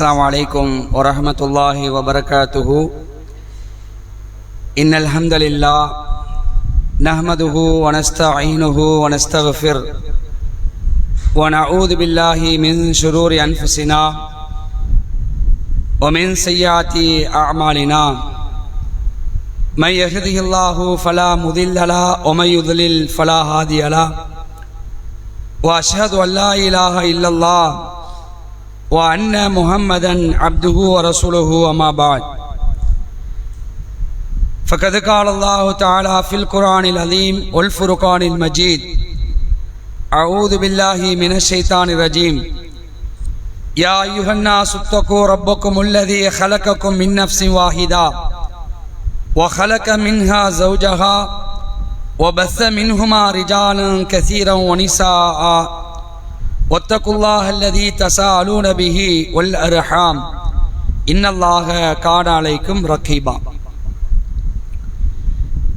अस्सलामु अलैकुम वरहमतुल्लाहि वबरकातुहु। इन्नल हम्दलिल्लाह नहमदुहु व नस्तईनुहु व नस्तगफिर व नऊज़ु बिल्लाहि मिन शुरूरि अनफुसिना व मिन सय्यिआति अअमालिना। मन यहदिहिल्लाहु फला मुदिल्ल लहु व मन युद्लिल फला हादिय लहु व अशहदु अल्ला इलाहा इल्लल्लाह व अन्न मुहम्मदन अब्दुहु व रसूलुहु अम्मा बाद। फ़क़द क़ाल अल्लाहु तआला फ़िल क़ुरआनिल अज़ीम वल फ़ुरक़ानिल मजीद। अऊज़ु बिल्लाहि मिनश शैतानिर रजीम। या अय्युहन्नासु इत्तक़ू रब्बकुमुल्लज़ी ख़लक़कुम मिन नफ़्सिन वाहिदा व ख़लक़ मिन्हा ज़ौजहा व बस्स मिन्हुमा रिजालन कसीरन व निसाअ वत्तक़ुल्लाह அல்லதி தஸாலூன பிஹி வல் அர்ஹாம் இன்னல்லாஹ கான அலைக்கும் ரகீபா।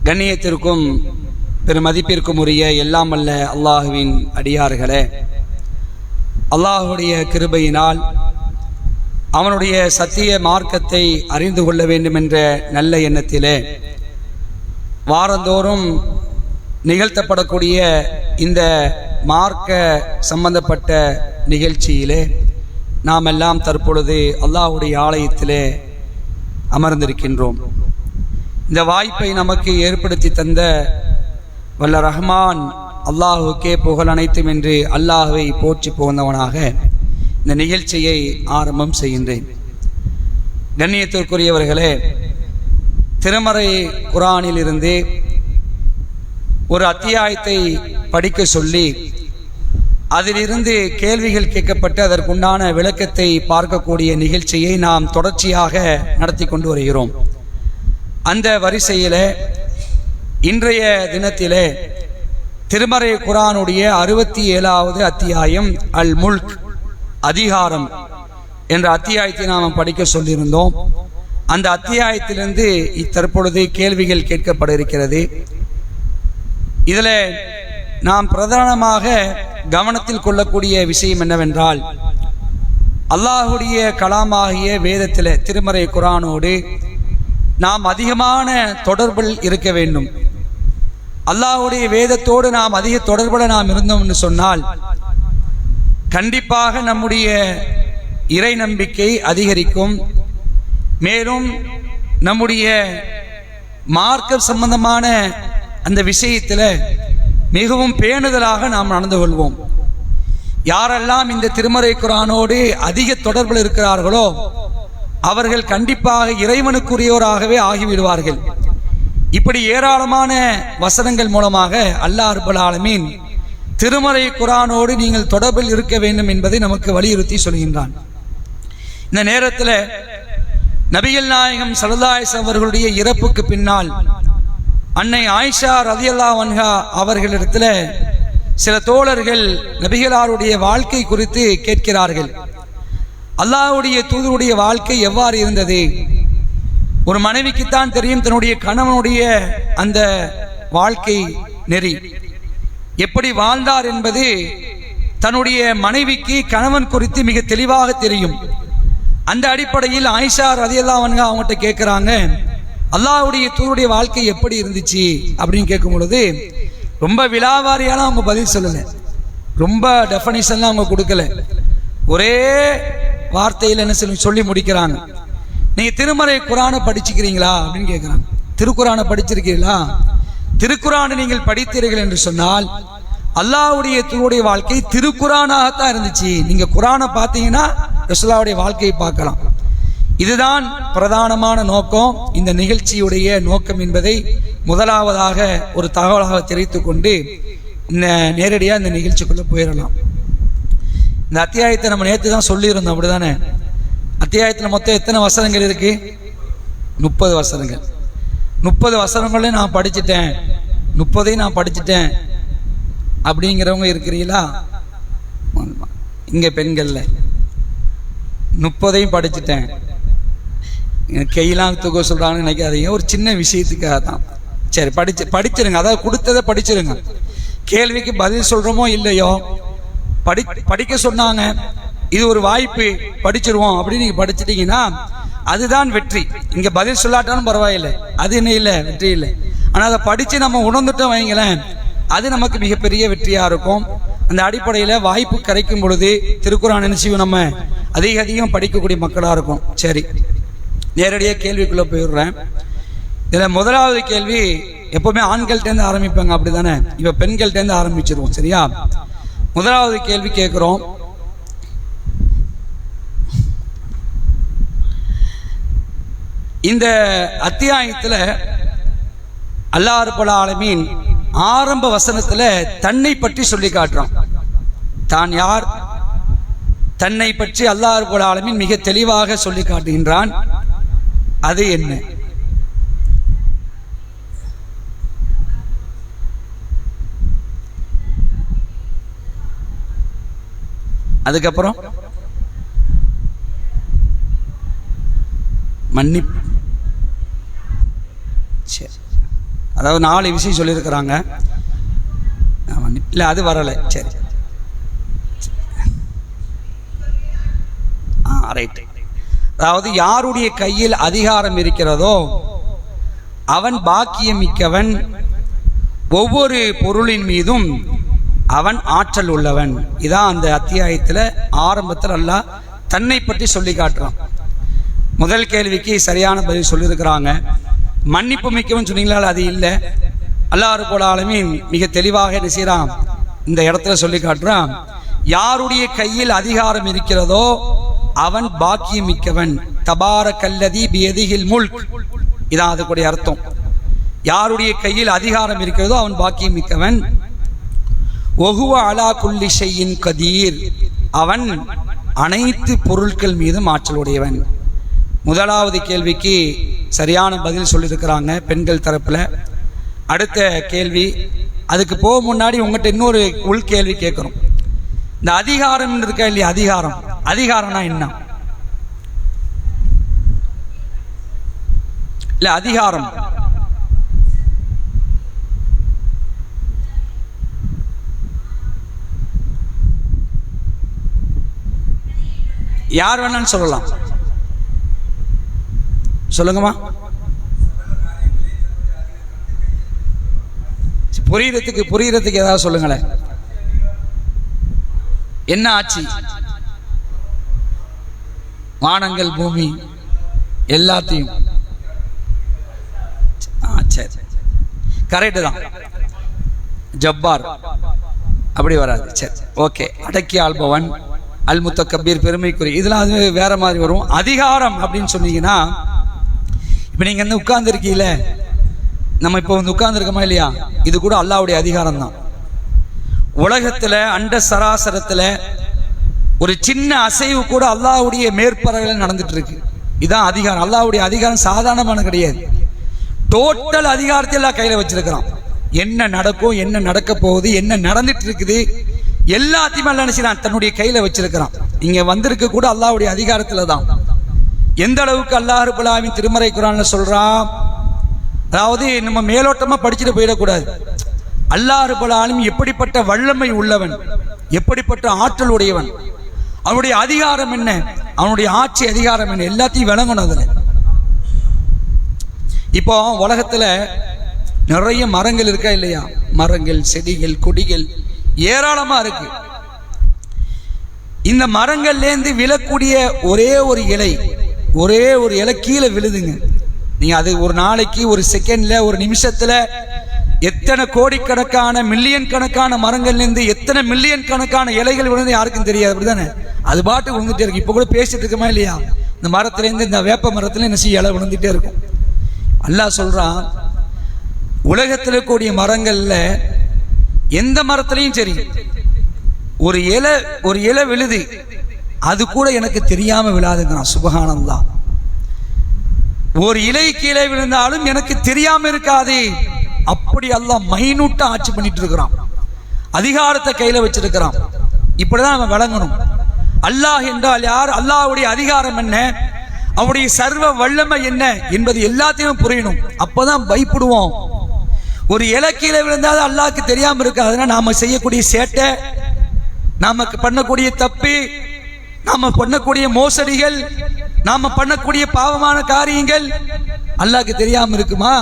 கண்ணியத்திற்கும் பெருமதிப்பிற்கும் உரிய எல்லாம் வல்ல அல்லாஹுவின் அடியார்களே, அல்லாஹுடைய கிருபையினால் அவனுடைய சத்திய மார்க்கத்தை அறிந்து கொள்ள வேண்டும் என்ற நல்ல எண்ணத்திலே வாரந்தோறும் நிகழ்த்தப்படக்கூடிய இந்த மார்க்க சம்பந்தப்பட்ட நிகழ்ச்சியிலே நாம் எல்லாம் தற்பொழுது அல்லாஹ்வுடைய ஆலயத்திலே அமர்ந்திருக்கின்றோம். இந்த வாய்ப்பை நமக்கு ஏற்படுத்தி தந்த வல்ல ரஹ்மான் அல்லாஹுக்கே புகழ் அனைத்தும் என்று அல்லாஹுவை போற்றி புகழ்ந்தவனாக இந்த நிகழ்ச்சியை ஆரம்பம் செய்கின்றேன். கண்ணியத்திற்குரியவர்களே, திருமறை குர்ஆனிலிருந்து ஒரு அத்தியாயத்தை படிக்க சொல்லி அதிலிருந்து கேள்விகள் கேட்கப்பட்டு அதற்குண்டான விளக்கத்தை பார்க்கக்கூடிய நிகழ்ச்சியை நாம் தொடர்ச்சியாக நடத்தி கொண்டு வருகிறோம். அந்த வரிசையில் இன்றைய தினத்திலே திருமறை குர்ஆனுடைய 67வது அத்தியாயம் அல் முல்க் அதிகாரம் என்ற அத்தியாயத்தை நாம் படிக்க சொல்லியிருந்தோம். அந்த அத்தியாயத்திலிருந்து தற்பொழுது கேள்விகள் கேட்கப்பட இருக்கிறது. இதில் நாம் பிரதானமாக கவனத்தில் கொள்ளக்கூடிய விஷயம் என்னவென்றால், அல்லாஹுடைய கலாமாகிய வேதத்தில் திருமறை குர்ஆனோடு நாம் அதிகமான தொடர்பில் இருக்க வேண்டும். அல்லாஹுடைய வேதத்தோடு நாம் அதிக தொடர்பில் நாம் இருந்தோம் என்று சொன்னால் கண்டிப்பாக நம்முடைய இறை நம்பிக்கை அதிகரிக்கும். மேலும் நம்முடைய மார்க்க சம்பந்தமான அந்த விஷயத்தில் மிகவும் பேணுதலாக நாம் நடந்து கொள்வோம். யாரெல்லாம் இந்த திருமறை குர்ஆனோடு அதிக தொடர்பில் இருக்கிறார்களோ அவர்கள் கண்டிப்பாக இறைவனுக்குரியவராகவே ஆகிவிடுவார்கள். இப்படி ஏராளமான வசனங்கள் மூலமாக அல்லாஹ் ரப்பல் ஆலமீன் திருமறை குர்ஆனோடு நீங்கள் தொடர்பில் இருக்க வேண்டும் என்பதை நமக்கு வலியுறுத்தி சொல்கின்றான். இந்த நேரத்தில் நபிகள் நாயகம் ஸல்லல்லாஹு அலைஹி வஸல்லம் அவர்களுடைய இறப்புக்கு பின்னால் அன்னை ஆயிஷா ரலியல்லாஹு அன்ஹா அவர்களிடத்தில் சில தோழர்கள் நபிகளாருடைய வாழ்க்கை குறித்து கேட்கிறார்கள். அல்லாஹ்வுடைய தூதருடைய வாழ்க்கை எவ்வாறு இருந்தது? ஒரு மனைவிக்குத்தான் தெரியும் தன்னுடைய கணவனுடைய அந்த வாழ்க்கை நெறி எப்படி வாழ்ந்தார் என்பது தன்னுடைய மனைவிக்கு கணவன் குறித்து மிக தெளிவாக தெரியும். அந்த அடிப்படையில் ஆயிஷா ரலியல்லாஹு அன்ஹா அவங்ககிட்ட கேட்குறாங்க, அல்லாஹ்வுடைய தூதருடைய வாழ்க்கை எப்படி இருந்துச்சு அப்படின்னு கேட்கும் பொழுது ரொம்ப விலாவாரியாலாம் அவங்க பதில் சொல்லலை, ரொம்ப டெஃபனிஷன்லாம் அவங்க கொடுக்கல. ஒரே வார்த்தையில் என்ன சொல்லி முடிக்கிறாங்க, நீங்கள் திருமறை குர்ஆனை படிச்சுக்கிறீங்களா அப்படின்னு கேட்குறாங்க. திருக்குர்ஆனை படிச்சிருக்கீங்களா? திருக்குர்ஆனை நீங்கள் படித்தீர்கள் என்று சொன்னால் அல்லாஹ்வுடைய தூதருடைய வாழ்க்கை திருக்குர்ஆனாகத்தான் இருந்துச்சு. நீங்கள் குர்ஆனை பார்த்தீங்கன்னா ரசூலுல்லாஹ்வுடைய வாழ்க்கையை பார்க்கலாம். இதுதான் பிரதானமான நோக்கம், இந்த நிகழ்ச்சியுடைய நோக்கம் என்பதை முதலாவதாக ஒரு தகவலாக தெரிவித்துக் கொண்டு நேரடியாக இந்த நிகழ்ச்சிக்குள்ளே போயிடலாம். இந்த அத்தியாயத்தை நம்ம நேற்று தான் சொல்லியிருந்தோம், அப்படிதானே? அத்தியாயத்தில் மொத்தம் எத்தனை வசனங்கள் இருக்கு? 30 வசனங்கள். 30 வசனங்களையும் நான் படிச்சுட்டேன், 30ஐயும் நான் படிச்சுட்டேன் அப்படிங்கிறவங்க இருக்கிறீங்களா? இங்கே பெண்களில் 30ஐயும் படிச்சுட்டேன் கையெல்லாம் தூக்க சொல்கிறாங்கன்னு நினைக்காதீங்க. ஒரு சின்ன விஷயத்துக்காக தான். சரி, படிச்சிருங்க, அதாவது கொடுத்ததை படிச்சிருங்க. கேள்விக்கு பதில் சொல்கிறோமோ இல்லையோ படிக்க சொன்னாங்க, இது ஒரு வாய்ப்பு, படிச்சிருவோம் அப்படின்னு நீங்க படிச்சிட்டீங்கன்னா அதுதான் வெற்றி. இங்க பதில் சொல்லாட்டாலும் பரவாயில்லை, அது என்ன இல்லை, வெற்றி இல்லை. ஆனா அதை படிச்சு நம்ம உணர்ந்துட்டோம் வைங்களேன், அது நமக்கு மிகப்பெரிய வெற்றியா இருக்கும். அந்த அடிப்படையில வாய்ப்பு கிடைக்கும் பொழுது திருக்குர்ஆன் நினைச்சு நம்ம அதிகம் படிக்கக்கூடிய மக்களா இருக்கும். சரி, நேரடியாக கேள்விக்குள்ள போயிடுறேன். இதுல முதலாவது கேள்வி, எப்பவுமே ஆண்கள்ட்ட இருந்து ஆரம்பிப்பாங்க அப்படிதானே, இப்ப பெண்கள்ட்ட இருந்து ஆரம்பிச்சிருவோம். சரியா, முதலாவது கேள்வி கேட்கிறோம். இந்த அத்தியாயத்துல அல்லாஹ் ரப்பல் ஆலமீன் ஆரம்ப வசனத்துல தன்னை பற்றி சொல்லி காட்டுறான். தான் யார், தன்னை பற்றி அல்லாஹ் ரப்பல் ஆலமீன் மிக தெளிவாக சொல்லி காட்டுகின்றான். அது என்ன? அதுக்கப்புறம் மன்னிப்பு. சரி, அதாவது 4 விஷயம் சொல்லியிருக்கிறாங்க. இல்லை, அது வரலை. சரி, ரைட். அதாவது யாருடைய கையில் அதிகாரம் இருக்கிறதோ அவன் பாக்கியம் மிக்கவன், ஒவ்வொரு பொருளின் மீதும் அவன் ஆற்றல் உள்ளவன். இதான் அந்த அத்தியாயத்தில் ஆரம்பத்தில் அல்லாஹ் தன்னை பற்றி சொல்லி காட்டுறான். முதல் கேள்விக்கு சரியான பதில் சொல்லியிருக்கிறாங்க. மன்னிப்பு மிக்கவன் சொன்னீங்களா, அது இல்லை. அல்லாஹ் ரப்பல் ஆலமீன் மிக தெளிவாக என்ன செய்றான், இந்த இடத்துல சொல்லி காட்டுறான். யாருடைய கையில் அதிகாரம் இருக்கிறதோ அவன் பாக்கியம் மிக்கவன். தபாரக்கல்லதி பியதிஹில் முல்க், இதான் அதுக்குடைய அர்த்தம். யாருடைய கையில் அதிகாரம் இருக்கிறதோ அவன் பாக்கியம் மிக்கவன். வஹுவ அலா குல்லி ஷைஇன் கதீர், அவன் அனைத்து பொருட்கள் மீதும் ஆற்றல் உடையவன். முதலாவது கேள்விக்கு சரியான பதில் சொல்லியிருக்கிறாங்க பெண்கள் தரப்புல. அடுத்த கேள்வி, அதுக்கு போக முன்னாடி உங்கள்கிட்ட இன்னொரு உள் கேள்வி கேட்குறோம். இந்த அதிகாரம் இருக்கா இல்லையா, அதிகாரம், அதிகாரம்னா என்ன? இல்ல, அதிகாரம் யார் வேணான்னு சொல்லலாம், சொல்லுங்கம்மா. புரியறதுக்கு ஏதாவது சொல்லுங்களேன். என்ன ஆட்சி? வானங்கள் பூமி எல்லாத்தையும். சரி, கரெக்டு தான். ஜப்பார் அப்படி வராது. சரி, ஓகே. அடக்கி ஆள்பவன், அல் முத்தக்கபீர், பெருமைக்குரிய, இதெல்லாம் அது வேற மாதிரி வரும். அதிகாரம் அப்படின்னு சொன்னீங்கன்னா, இப்போ நீங்கள் வந்து உட்கார்ந்துருக்கீங்களே, நம்ம இப்போ வந்து உட்கார்ந்துருக்கோமா இல்லையா, இது கூட அல்லாஹ்வுடைய அதிகாரம் தான். உலகத்தில் அண்ட சராசரத்தில் ஒரு சின்ன அசைவு கூட அல்லாஹ்வுடைய மேற்பரவில் நடந்துட்டு இருக்கு. இதுதான் அதிகாரம். அல்லாஹ்வுடைய அதிகாரம் சாதாரணமான கிடையாது. டோட்டல் அதிகாரத்தை எல்லாம் கையில் வச்சிருக்கிறான். என்ன நடக்கும், என்ன நடக்க போகுது, என்ன நடந்துட்டு இருக்குது, எல்லாத்தையுமே எல்லாம் நினைச்சான் தன்னுடைய கையில வச்சிருக்கிறான். இங்க வந்திருக்க கூட அல்லாஹ்வுடைய அதிகாரத்துல தான். எந்த அளவுக்கு அல்லாஹ் ரப்பல் ஆலமீன் திருமறை குர்ஆன்ல சொல்றான், அதாவது நம்ம மேலோட்டமா படிச்சுட்டு போயிடக்கூடாது. அல்லாஹ் ரப்பல் ஆலமீன் எப்படிப்பட்ட வல்லமை உள்ளவன், எப்படிப்பட்ட ஆற்றல் உடையவன், அவனுடைய அதிகாரம் என்ன, அவனுடைய ஆட்சி அதிகாரம் என்ன, எல்லாத்தையும் விளங்கணும். அதுல இப்போ உலகத்துல நிறைய மரங்கள் இருக்கா இல்லையா, மரங்கள், செடிகள், கொடிகள் ஏராளமா இருக்கு. இந்த மரங்கள்லேருந்து விழக்கூடிய ஒரே ஒரு இலை கீழே விழுதுங்க. நீங்க அது ஒரு நாளைக்கு, ஒரு செகண்ட்ல, ஒரு நிமிஷத்துல எத்தனை கோடிக்கணக்கான, மில்லியன் கணக்கான மரங்கள்லேருந்து எத்தனை மில்லியன் கணக்கான இலைகள் விழுந்து யாருக்கும் தெரியாது. அப்படிதானே? அது பாட்டு விழுந்துட்டே இருக்கு. இப்போ கூட பேசிட்டு இருக்கோமா இல்லையா, இந்த மரத்துலேருந்து, இந்த வேப்ப மரத்துல என்ன செய்ய, இலை விழுந்துட்டே இருக்கும். அல்லாஹ் சொல்றான், உலகத்தில் இருக்கக்கூடிய மரங்கள்ல எந்த மரத்திலையும் சரி ஒரு இலை விழுது, அது கூட எனக்கு தெரியாம விழாதுங்கிறான். சுப்ஹானல்லாஹ். ஒரு இலை கீழே விழுந்தாலும் எனக்கு தெரியாம இருக்காது. அப்படி அல்லாஹ் மைனூட்டா ஆட்சி பண்ணிட்டு இருக்கிறான். அதிகாரத்தை கையில வச்சிருக்கிறான். இப்படிதான் நம்ம விளங்கணும். அல்லாஹ் என்றால் யார், அல்லாஹ்வுடைய அதிகாரம் என்ன, அவருடைய சர்வ வல்லமை என்ன என்பது எல்லாத்தையும் புரியணும். அப்பதான் பயப்படுவோம். ஒரு இலை கீழே விழுந்தால் அல்லாஹ்க்கு தெரியாம இருக்காதுன்னா நாம செய்யக்கூடிய சேட்டை, நமக்கு பண்ணக்கூடிய தப்பு, நாம பண்ணக்கூடிய மோசடிகள், நாம பண்ணக்கூடிய பாவமான காரியங்கள் அல்லாஹ்க்கு தெரியாம இருக்குமா?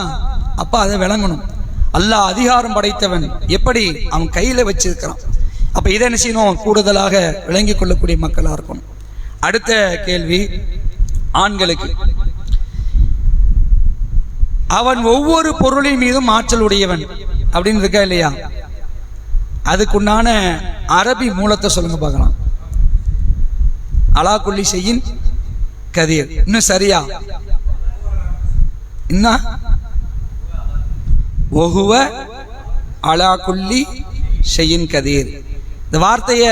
அப்ப அதை விளங்கணும். அல்லாஹ் அதிகாரம் படைத்தவன், எப்படி அவன் கையில வச்சிருக்கிறான். அப்ப இதை என்ன செய்யணும்? கூடுதலாக விளங்கிக் கொள்ளக்கூடிய மக்களா இருக்கணும். அடுத்த கேள்வி ஆண்களுக்கு. அவன் ஒவ்வொரு பொருளின் மீதும் ஆற்றல் உடையவன் அப்படின்னு இருக்கா இல்லையா? அதுக்குண்டான அரபி மூலத்தை சொல்லுங்க பார்க்கலாம். அலா குல்லி ஷைஇன் கதீர். இன்னும் சரியா? இன்னும் வஹுவ அலா குல்லி ஷைஇன் கதீர். இந்த வார்த்தையை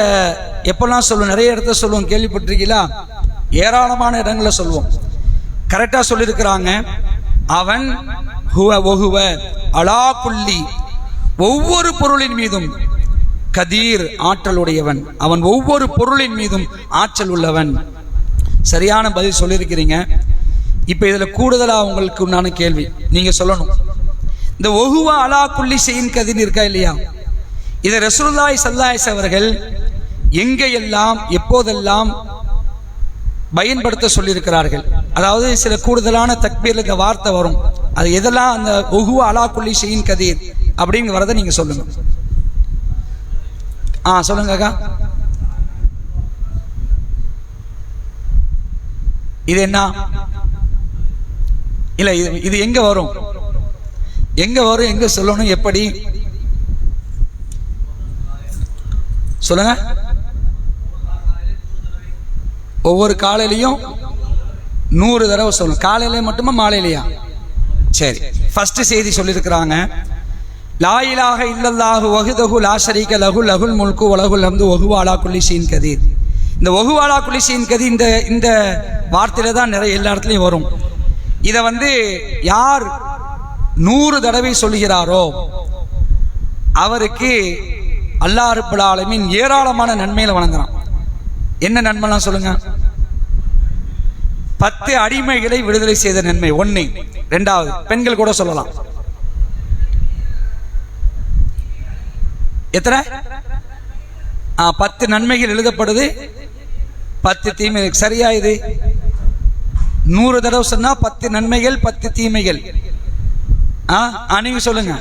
எப்பெல்லாம் சொல்லுவோம்? நிறைய இடத்துல சொல்லுவோம், கேள்விப்பட்டிருக்கீங்களா? ஏராளமான இடங்களை சொல்லுவோம். கரெக்டா சொல்லியிருக்கிறாங்க. அவன் ஹுவ வஹுவ அலா குல்லி, ஒவ்வொரு பொருளின் மீதும், கதீர் ஆற்றலுடையவன், அவன் ஒவ்வொரு பொருளின் மீதும் ஆற்றல் உள்ளவன். சரியான பதில் சொல்லியிருக்கிறீங்க. இப்ப இதுல கூடுதலா உங்களுக்கு உண்டான கேள்வி நீங்க சொல்லணும். இந்த வஹுவ அலா குல்லி ஷைஇன் கதீர் இருக்கா இல்லையா? இதை ரசூலுல்லாஹி ஸல்லல்லாஹு அலைஹி அவர்கள் எங்கெல்லாம் எப்போதெல்லாம் பயன்படுத்த சொல்லியிருக்கிறார்கள். அதாவது சில கூடுதலான தக்பீர்ல வார்த்தை வரும். அது எதெல்லாம் அந்த வஹுவ அலா குல்லி ஷைஇன் கதீர் அப்படிங்க வரதை நீங்க சொல்லுங்க. சொல்லுங்க அக்கா. இது என்ன? இல்ல இது எங்க வரும்? எங்க வரும்? எங்க சொல்லணும்? எப்படி சொல்லுங்க. ஒவ்வொரு காலையிலையும் 100 தடவை சொல்லணும். காலையில மட்டுமா மாலையிலையா? சரி, ஃபர்ஸ்ட் செய்தி சொல்லியிருக்கிறாங்க. லா இலாஹ இல்லல்லாஹு வஹ்தஹு லா ஷரீக லஹு லஹுல் முல்கு வ லஹுல் ஹம்து வஹுவ அலா குல்லி ஷைஇன் கதீர். இந்த வஹுவ அலா குல்லி ஷைஇன் கதீர் இந்த வார்த்தையில தான் நிறைய எல்லா இடத்துலையும் வரும். இதை யார் 100 தடவை சொல்லுகிறாரோ அவருக்கு அல்லாஹ் ரப்பல் ஆலமீன் ஏராளமான நன்மைகளை வழங்குறான். என்ன நன்மைலாம் சொல்லுங்க? 10 அடிமைகளை விடுதலை செய்த நன்மை 1. 2வது பெண்கள் கூட சொல்லலாம். எத்தனை? 10 நன்மைகள் எழுதப்படுது, 10 தீமை. சரியா? இது 100 தடவை சொன்னா 10 நன்மைகள் 10 தீமைகள். நீங்க சொல்லுங்க.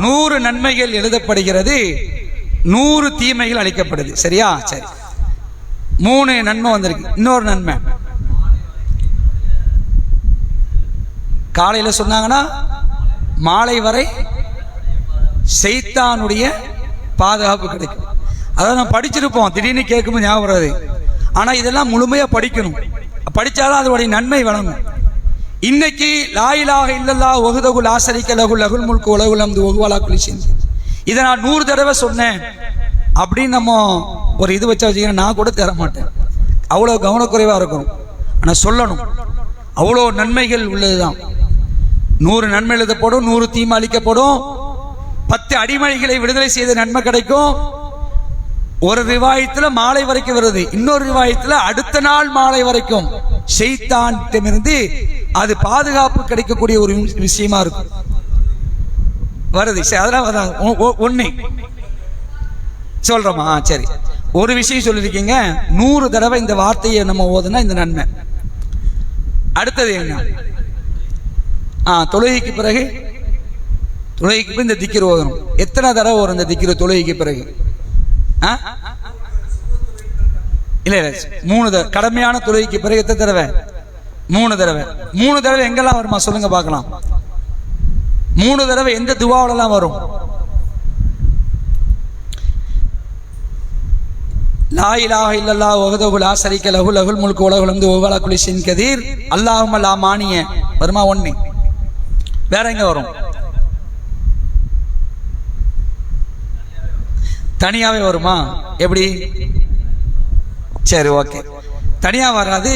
100 நன்மைகள் எழுதப்படுகிறது, 100 தீமைகள் அளிக்கப்படுது. சரியா? சரி, 3 நன்மை வந்திருக்கு. இன்னொரு நன்மை காலையில சொன்னாங்கன்னா மாலை வரை ஷைத்தானுடைய பாதுகாப்பு கிடைக்கும். அதாவது நம்ம படிச்சிருப்போம், திடீர்னு கேட்கும்போது ஞாபகம் வராது. ஆனா இதெல்லாம் முழுமையா படிக்கணும். படிச்சாதான் அதோடைய நன்மை வழங்கும். இன்னைக்கு லா இலாஹ இல்லல்லாஹு வஹ்தஹு லா ஷரீக லஹு லஹுல் முல்கு வ லஹுல் ஹம்து வஹுவ அலா குல்லி ஷைஇன். இதை நான் 100 தடவை சொன்னேன் அப்படின்னு நம்ம ஒரு இது வச்சா வச்சுக்கணும், நான் கூட தர மாட்டேன். அவ்வளோ கவனக்குறைவா இருக்கும். ஆனா சொல்லணும், அவ்வளோ நன்மைகள் உள்ளதுதான். 100 நன்மை எழுதப்படும், 100 தீமை அளிக்கப்படும், 10 அடிமைகளை விடுதலை செய்த நன்மை கிடைக்கும். ஒரு ரிவாயத்துல மாலை வரைக்கும் வருது, இன்னொரு ரிவாயத்துல அடுத்த நாள் மாலை வரைக்கும் ஷைத்தானிடமிருந்து அது பாதுகாப்பு கிடைக்கக்கூடிய ஒரு விஷயமா இருக்கும் வருது. அதெல்லாம் 1 சொல்றோமா? சரி, ஒரு விஷயம் சொல்லிருக்கீங்க. 100 தடவை இந்த வார்த்தையை நம்ம ஓதுனா இந்த நன்மை. அடுத்தது என்ன? தொழுகைக்கு பிறகு இந்த திக்ர் ஓதணும். எத்தனை தடவை வரும் இந்த திக்ர் தொழுகைக்கு பிறகு? இல்ல 3 தடவை. கடமையான தொழுகைக்கு பிறகு எத்தனை தடவை? 3 தடவை. 3 தடவை எங்கெல்லாம் வருமா சொல்லுங்க பார்க்கலாம். 3 தடவை எந்த துவாவிலலாம் வரும்? லா இலாஹ இல்லல்லாஹு வஹ்தஹு லா ஷரீக லஹு லஹுல் முல்கு வ லஹுல் ஹம்து வஹுவ அலா குல்லி ஷைஇன் கதீர். அல்லாஹும்ம லா மானிய வருமா? 1. வேற எங்க வரும்? தனியாவே வருமா? எப்படி? சரி, ஓகே. தனியா வராது.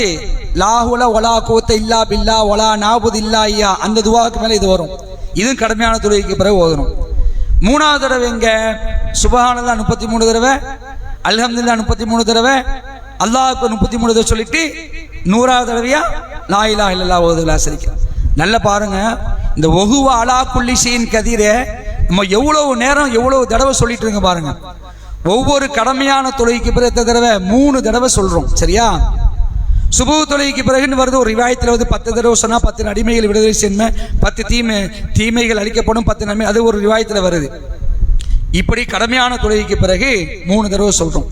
லா ஹவுல வலா குவத்த இல்லா பில்லா வலா நாபுது இல்லா ஐயா, அந்த துவாவுக்கு மேல இது வரும். இதுவும் கடமையான தொழுகைக்கு பிறகு ஓதணும். 3வது தடவை எங்க? சுப்ஹானல்லாஹ் 33 தடவை, அல்ஹம்துலில்லாஹ் 33 தடவை, அல்லாஹ்வுக்கு 33 தடவை சொல்லிட்டு 100வது தடவையா லா இலாஹ இல்லல்லாஹு வஹ்தஹு லா ஷரீக. நல்ல பாருங்க, இந்த வஹுவ அலா குல்லி ஷைஇன் கதீர் நம்ம எவ்வளவு நேரம் எவ்வளவு தடவை சொல்லிட்டு இருங்க பாருங்க. ஒவ்வொரு கடமையான தொழுகைக்கு பிறகு எத்தனை தடவை? 3 தடவை சொல்றோம். சரியா? சுபு தொழுகைக்கு பிறகுன்னு வருது. ஒரு ரிவாயத்தில் வந்து 10 தடவை சொன்னா 10 அடிமைகள் விடுதலை சென்மை, 10 தீமைகள் அழிக்கப்படும், 10 நன்மை, அது ஒரு ரிவாயத்தில் வருது. இப்படி கடமையான தொழுகைக்கு பிறகு 3 தடவை சொல்றோம்.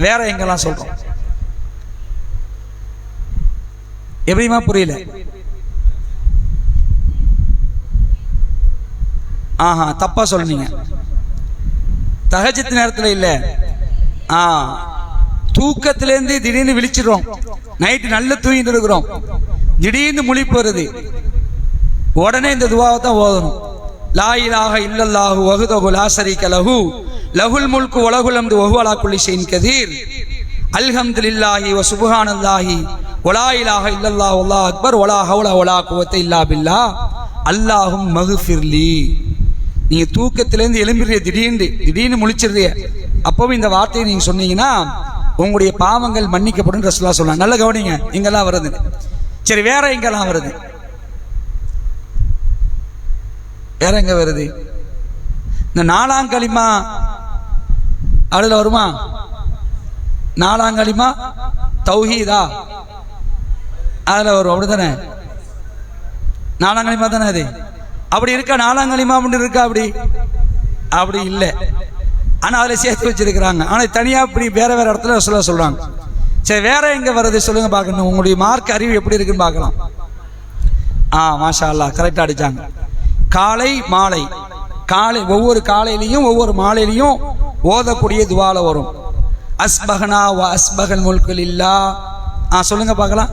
வேற எங்கெல்லாம் சொல்றோம்? எப்படிமா புரியல? ஆஹா, தப்பா சொல்றீங்க. தஹஜ்ஜத் நேரத்தில் இல்ல, தூக்கத்திலேருந்து திடீர்னு விழிச்சிடுறோம். நைட்டு நல்ல தூங்கிட்டு இருக்கிறோம், திடீர்னு முழிப்பு வருது, உடனே இந்த துவாவை தான் ஓதணும். லா இலாஹ இல்லல்லாஹு வஹ்தஹு லா ஷரீக லஹு லஹுல் முல்கு வ லஹுல் ஹம்து வ ஹுவ அலா குல்லி ஷைஇன் கதீர் அல்ஹம்துலில்லாஹி வ சுப்ஹானல்லாஹி வ லா இலாஹ இல்லல்லாஹு வல்லாஹு அக்பர் வ லா ஹவ்ல வ லா குவத்த இல்லா பில்லாஹ் அல்லாஹும் மக்ஃபிர்லி. நீங்க தூக்கத்திலேருந்து எழும்பிடுறிய, திடீர்னு முழிச்சிடுறிய, அப்பவும் இந்த வார்த்தையை நீங்க சொன்னீங்கன்னா உங்களுடைய பாவங்கள் மன்னிக்கப்படும் ரசூலுல்லாஹ் சொல்றாங்க. நல்ல கவனிங்க, இங்கெல்லாம் வருது. சரி, வேற எங்கெல்லாம் வருது? வேற எங்க வருது? இந்த 4ஆம் கலிமா அதுல வருமா? 4ஆம் கலிமா தௌஹீதா அதுல வரும், அப்படித்தானே? 4ஆம் கலிமா தானே அது? அப்படி இருக்கா? 4ஆம் கலிமா அப்படி இருக்கா? அப்படி இல்லை. ஆனா அதுல சேர்த்து வச்சிருக்கிறாங்க. ஆனா தனியா இப்படி வேற வேற இடத்துல சொல்றாங்க. சரி, வேற எங்க வருது சொல்லுங்க பார்க்கணும். உங்களுடைய மார்க் அறிவு எப்படி இருக்குன்னு பார்க்கலாம். மாஷா அல்லாஹ், கரெக்டா அடிச்சாங்க. காலை மாலை, ஒவ்வொரு காலையிலையும் ஒவ்வொரு மாலையிலையும் ஓதக்கூடிய துவால வரும். அஸ்பஹனா வ அஸ்பஹல் முல்கு லில்லாஹ். சொல்லுங்க பார்க்கலாம்.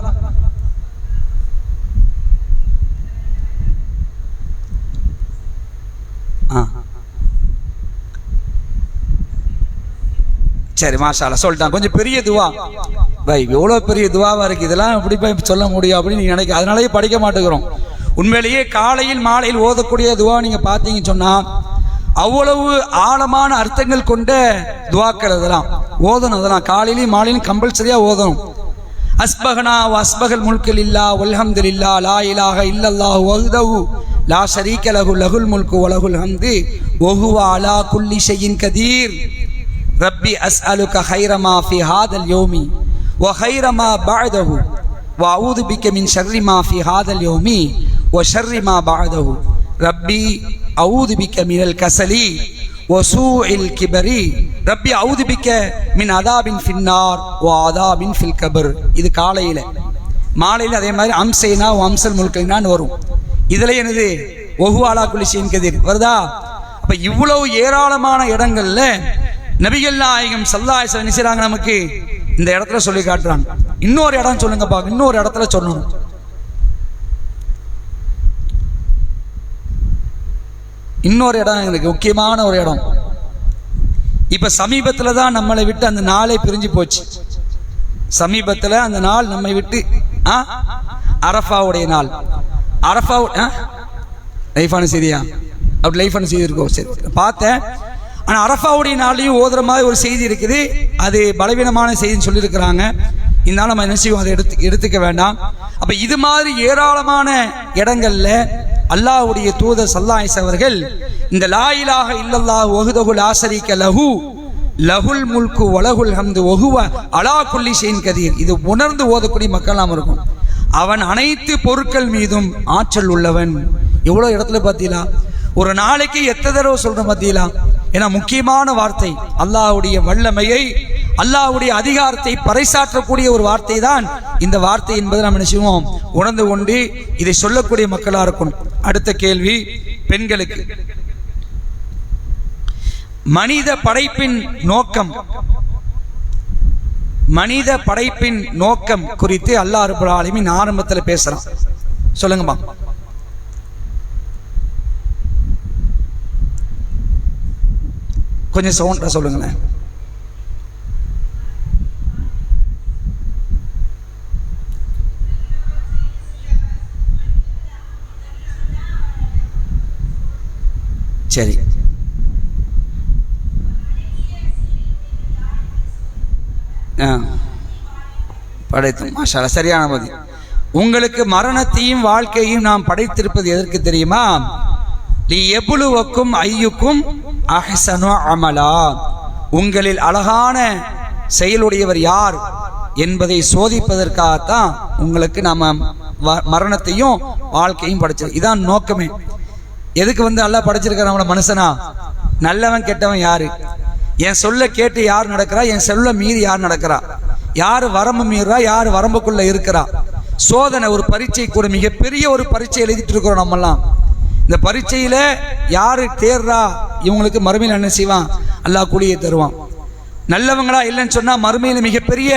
சரி, மாஷா அல்லாஹ் சொல்லிட்டான். கொஞ்சம் பெரிய துவா பை, எவ்வளவு பெரிய துவாவா இருக்கு, இதெல்லாம் எப்படி போய் சொல்ல முடியும் அப்படின்னு நீங்க நினைக்க, அதனாலேயே படிக்க மாட்டேங்கிறோம். உண்மையிலேயே காலையில் மாலையில் ஓதக்கூடிய துவா நீங்க பார்த்தீங்கன்னு சொன்னா அவ்வளவு ஆழமான அர்த்தங்கள் கொண்ட துவாக்கள். அதெல்லாம் ஓதணும், அதெல்லாம் காலையிலையும் மாலையிலும் கம்பல்சரியா ஓதணும். அஸ்பஹனா வ அஸ்பஹல் முல்கு லில்லாஹ் வல்ஹம்துலில்லாஹ் லா இலாஹ இல்லல்லாஹு வஹ்தஹு லா ஷரீக லஹு லஹுல் முல்கு வ லஹுல் ஹம்து வ ஹுவ அலா குல்லி ஷைஇன் கதீர் ரப்பி அஸ்அலுக கைர மா ஃபி ஹாதல் யௌமி வ கைர மா பஅதஹு வ அஊது பிக மின் ஷர்ரி மா ஃபி ஹாதல் யௌமி வ ஷர்ரி மா பஅதஹு ரப்பி அஊது பிக மினல் கஸலி வ சூஇல் கிபரி ரப்பி அஊது பிக மின் அதாபின் ஃபின்னார் வ அதாபின் ஃபில் கபர். இது காலையில. மாலையில் அதே மாதிரி அம்சைனா வ அம்சல் முல்கினான்னு வரும். இதுல என்னது? வஹுவ அலா குல்லி ஷைஇன் கதீர் வருதா? அப்ப இவ்வளவு ஏராளமான இடங்கள்ல நபிகள் நாயகம் ஸல்லல்லாஹு அலைஹி வஸல்லம் நினைச்சாங்க, நமக்கு இந்த இடத்துல சொல்லி காட்டுறாங்க. இன்னொரு இடம் சொல்லுங்க பாக்க, இன்னொரு இடத்துல சொல்லணும். இன்னொரு இடம் எனக்கு முக்கியமான ஒரு இடம். இப்ப சமீபத்துல தான் நம்மளை விட்டு அந்த நாளே பிரிஞ்சு போச்சு. சமீபத்துல அந்த நாள் நம்மை விட்டு அரஃபாவுடைய நாள். அரஃபா லைஃபான செய்தியா? அப்படி லைஃபான செய்தி இருக்கோம். சரி, பார்த்தேன். ஆனா அரஃபாவுடைய நாளையும் ஓதுற மாதிரி ஒரு செய்தி இருக்குது. அது பலவீனமான செய்தின்னு சொல்லியிருக்கிறாங்க. இருந்தாலும் நம்ம என்ன செய்வோம், அதை எடுத்துக்க வேண்டாம். அப்ப இது மாதிரி ஏராளமான இடங்கள்ல அல்லாஹ்வுடைய தூதர் ஸல்லல்லாஹு அலைஹி வஸல்லம் அவர்கள் இந்த லா இலாஹ இல்லல்லாஹு வஹ்தஹு லா ஷரீக லஹு லஹுல் முல்கு வ லஹுல் ஹம்து வ ஹுவ அலா குல்லி ஷைஇன் கதீர், இது உணர்ந்து ஓதக்கூடிய மக்களாம் இருக்கும். அவன் அனைத்து பொருட்கள் மீதும் ஆற்றல் உள்ளவன். எவ்வளவு இடத்துல பார்த்தீங்களா? ஒரு நாளைக்கு எத்தனை தடவை சொல்றோம் பார்த்தீங்களா? ஏன்னா முக்கியமான வார்த்தை, அல்லாஹ்வுடைய வல்லமையை, அல்லாஹ்வுடைய அதிகாரத்தை பறைசாற்றக்கூடிய ஒரு வார்த்தை தான் இந்த வார்த்தை என்பதை நாம் நினைச்சுவோம், உணர்ந்து கொண்டு இதை சொல்லக்கூடிய மக்களா இருக்கணும். அடுத்த கேள்வி பெண்களுக்கு. மனித படைப்பின் நோக்கம் குறித்து அல்லாஹ் ரப்பல் ஆலமீன் ஆரம்பத்தில் பேசுறான். சொல்லுங்கம்மா. கொஞ்சம் சவுண்டா சொல்லுங்களேன். சரி, படைத்து மாஷா அல்லாஹ், சரியான பதில். உங்களுக்கு மரணத்தையும் வாழ்க்கையும் நாம் படைத்திருப்பது எதற்கு தெரியுமா? லி யப்லுவக்கும் ஐயுக்கும் அஹ்ஸனு அமலா, உங்களில் அழகான செயலுடையவர் யார் என்பதை சோதிப்பதற்காகத்தான் உங்களுக்கு நாம மரணத்தையும் வாழ்க்கையும் படைச்சது. இதான் நோக்கமே. எதுக்கு அல்லாஹ் படைச்சிருக்கிற நம்மள மனுஷனா? நல்லவன் கெட்டவன் யாரு? என் சொல்ல கேட்டு யார் நடக்கிறா, என் சொல்ல மீறி யார் நடக்கிறா, யாரு வரம்பு மீறா, யாரு வரம்புக்குள்ள இருக்கிறா. சோதனை, ஒரு பரீட்சை கூட, மிகப்பெரிய ஒரு பரீட்சை எழுதிட்டு இருக்கிறோம் நம்மெல்லாம். இந்த பரீட்சையில யாரு தேர்றா, இவங்களுக்கு மறுமையில் என்ன செய்வான்? அல்லாஹ் கூலியை தருவான். நல்லவங்களா இல்லைன்னு சொன்னா மறுமையில மிகப்பெரிய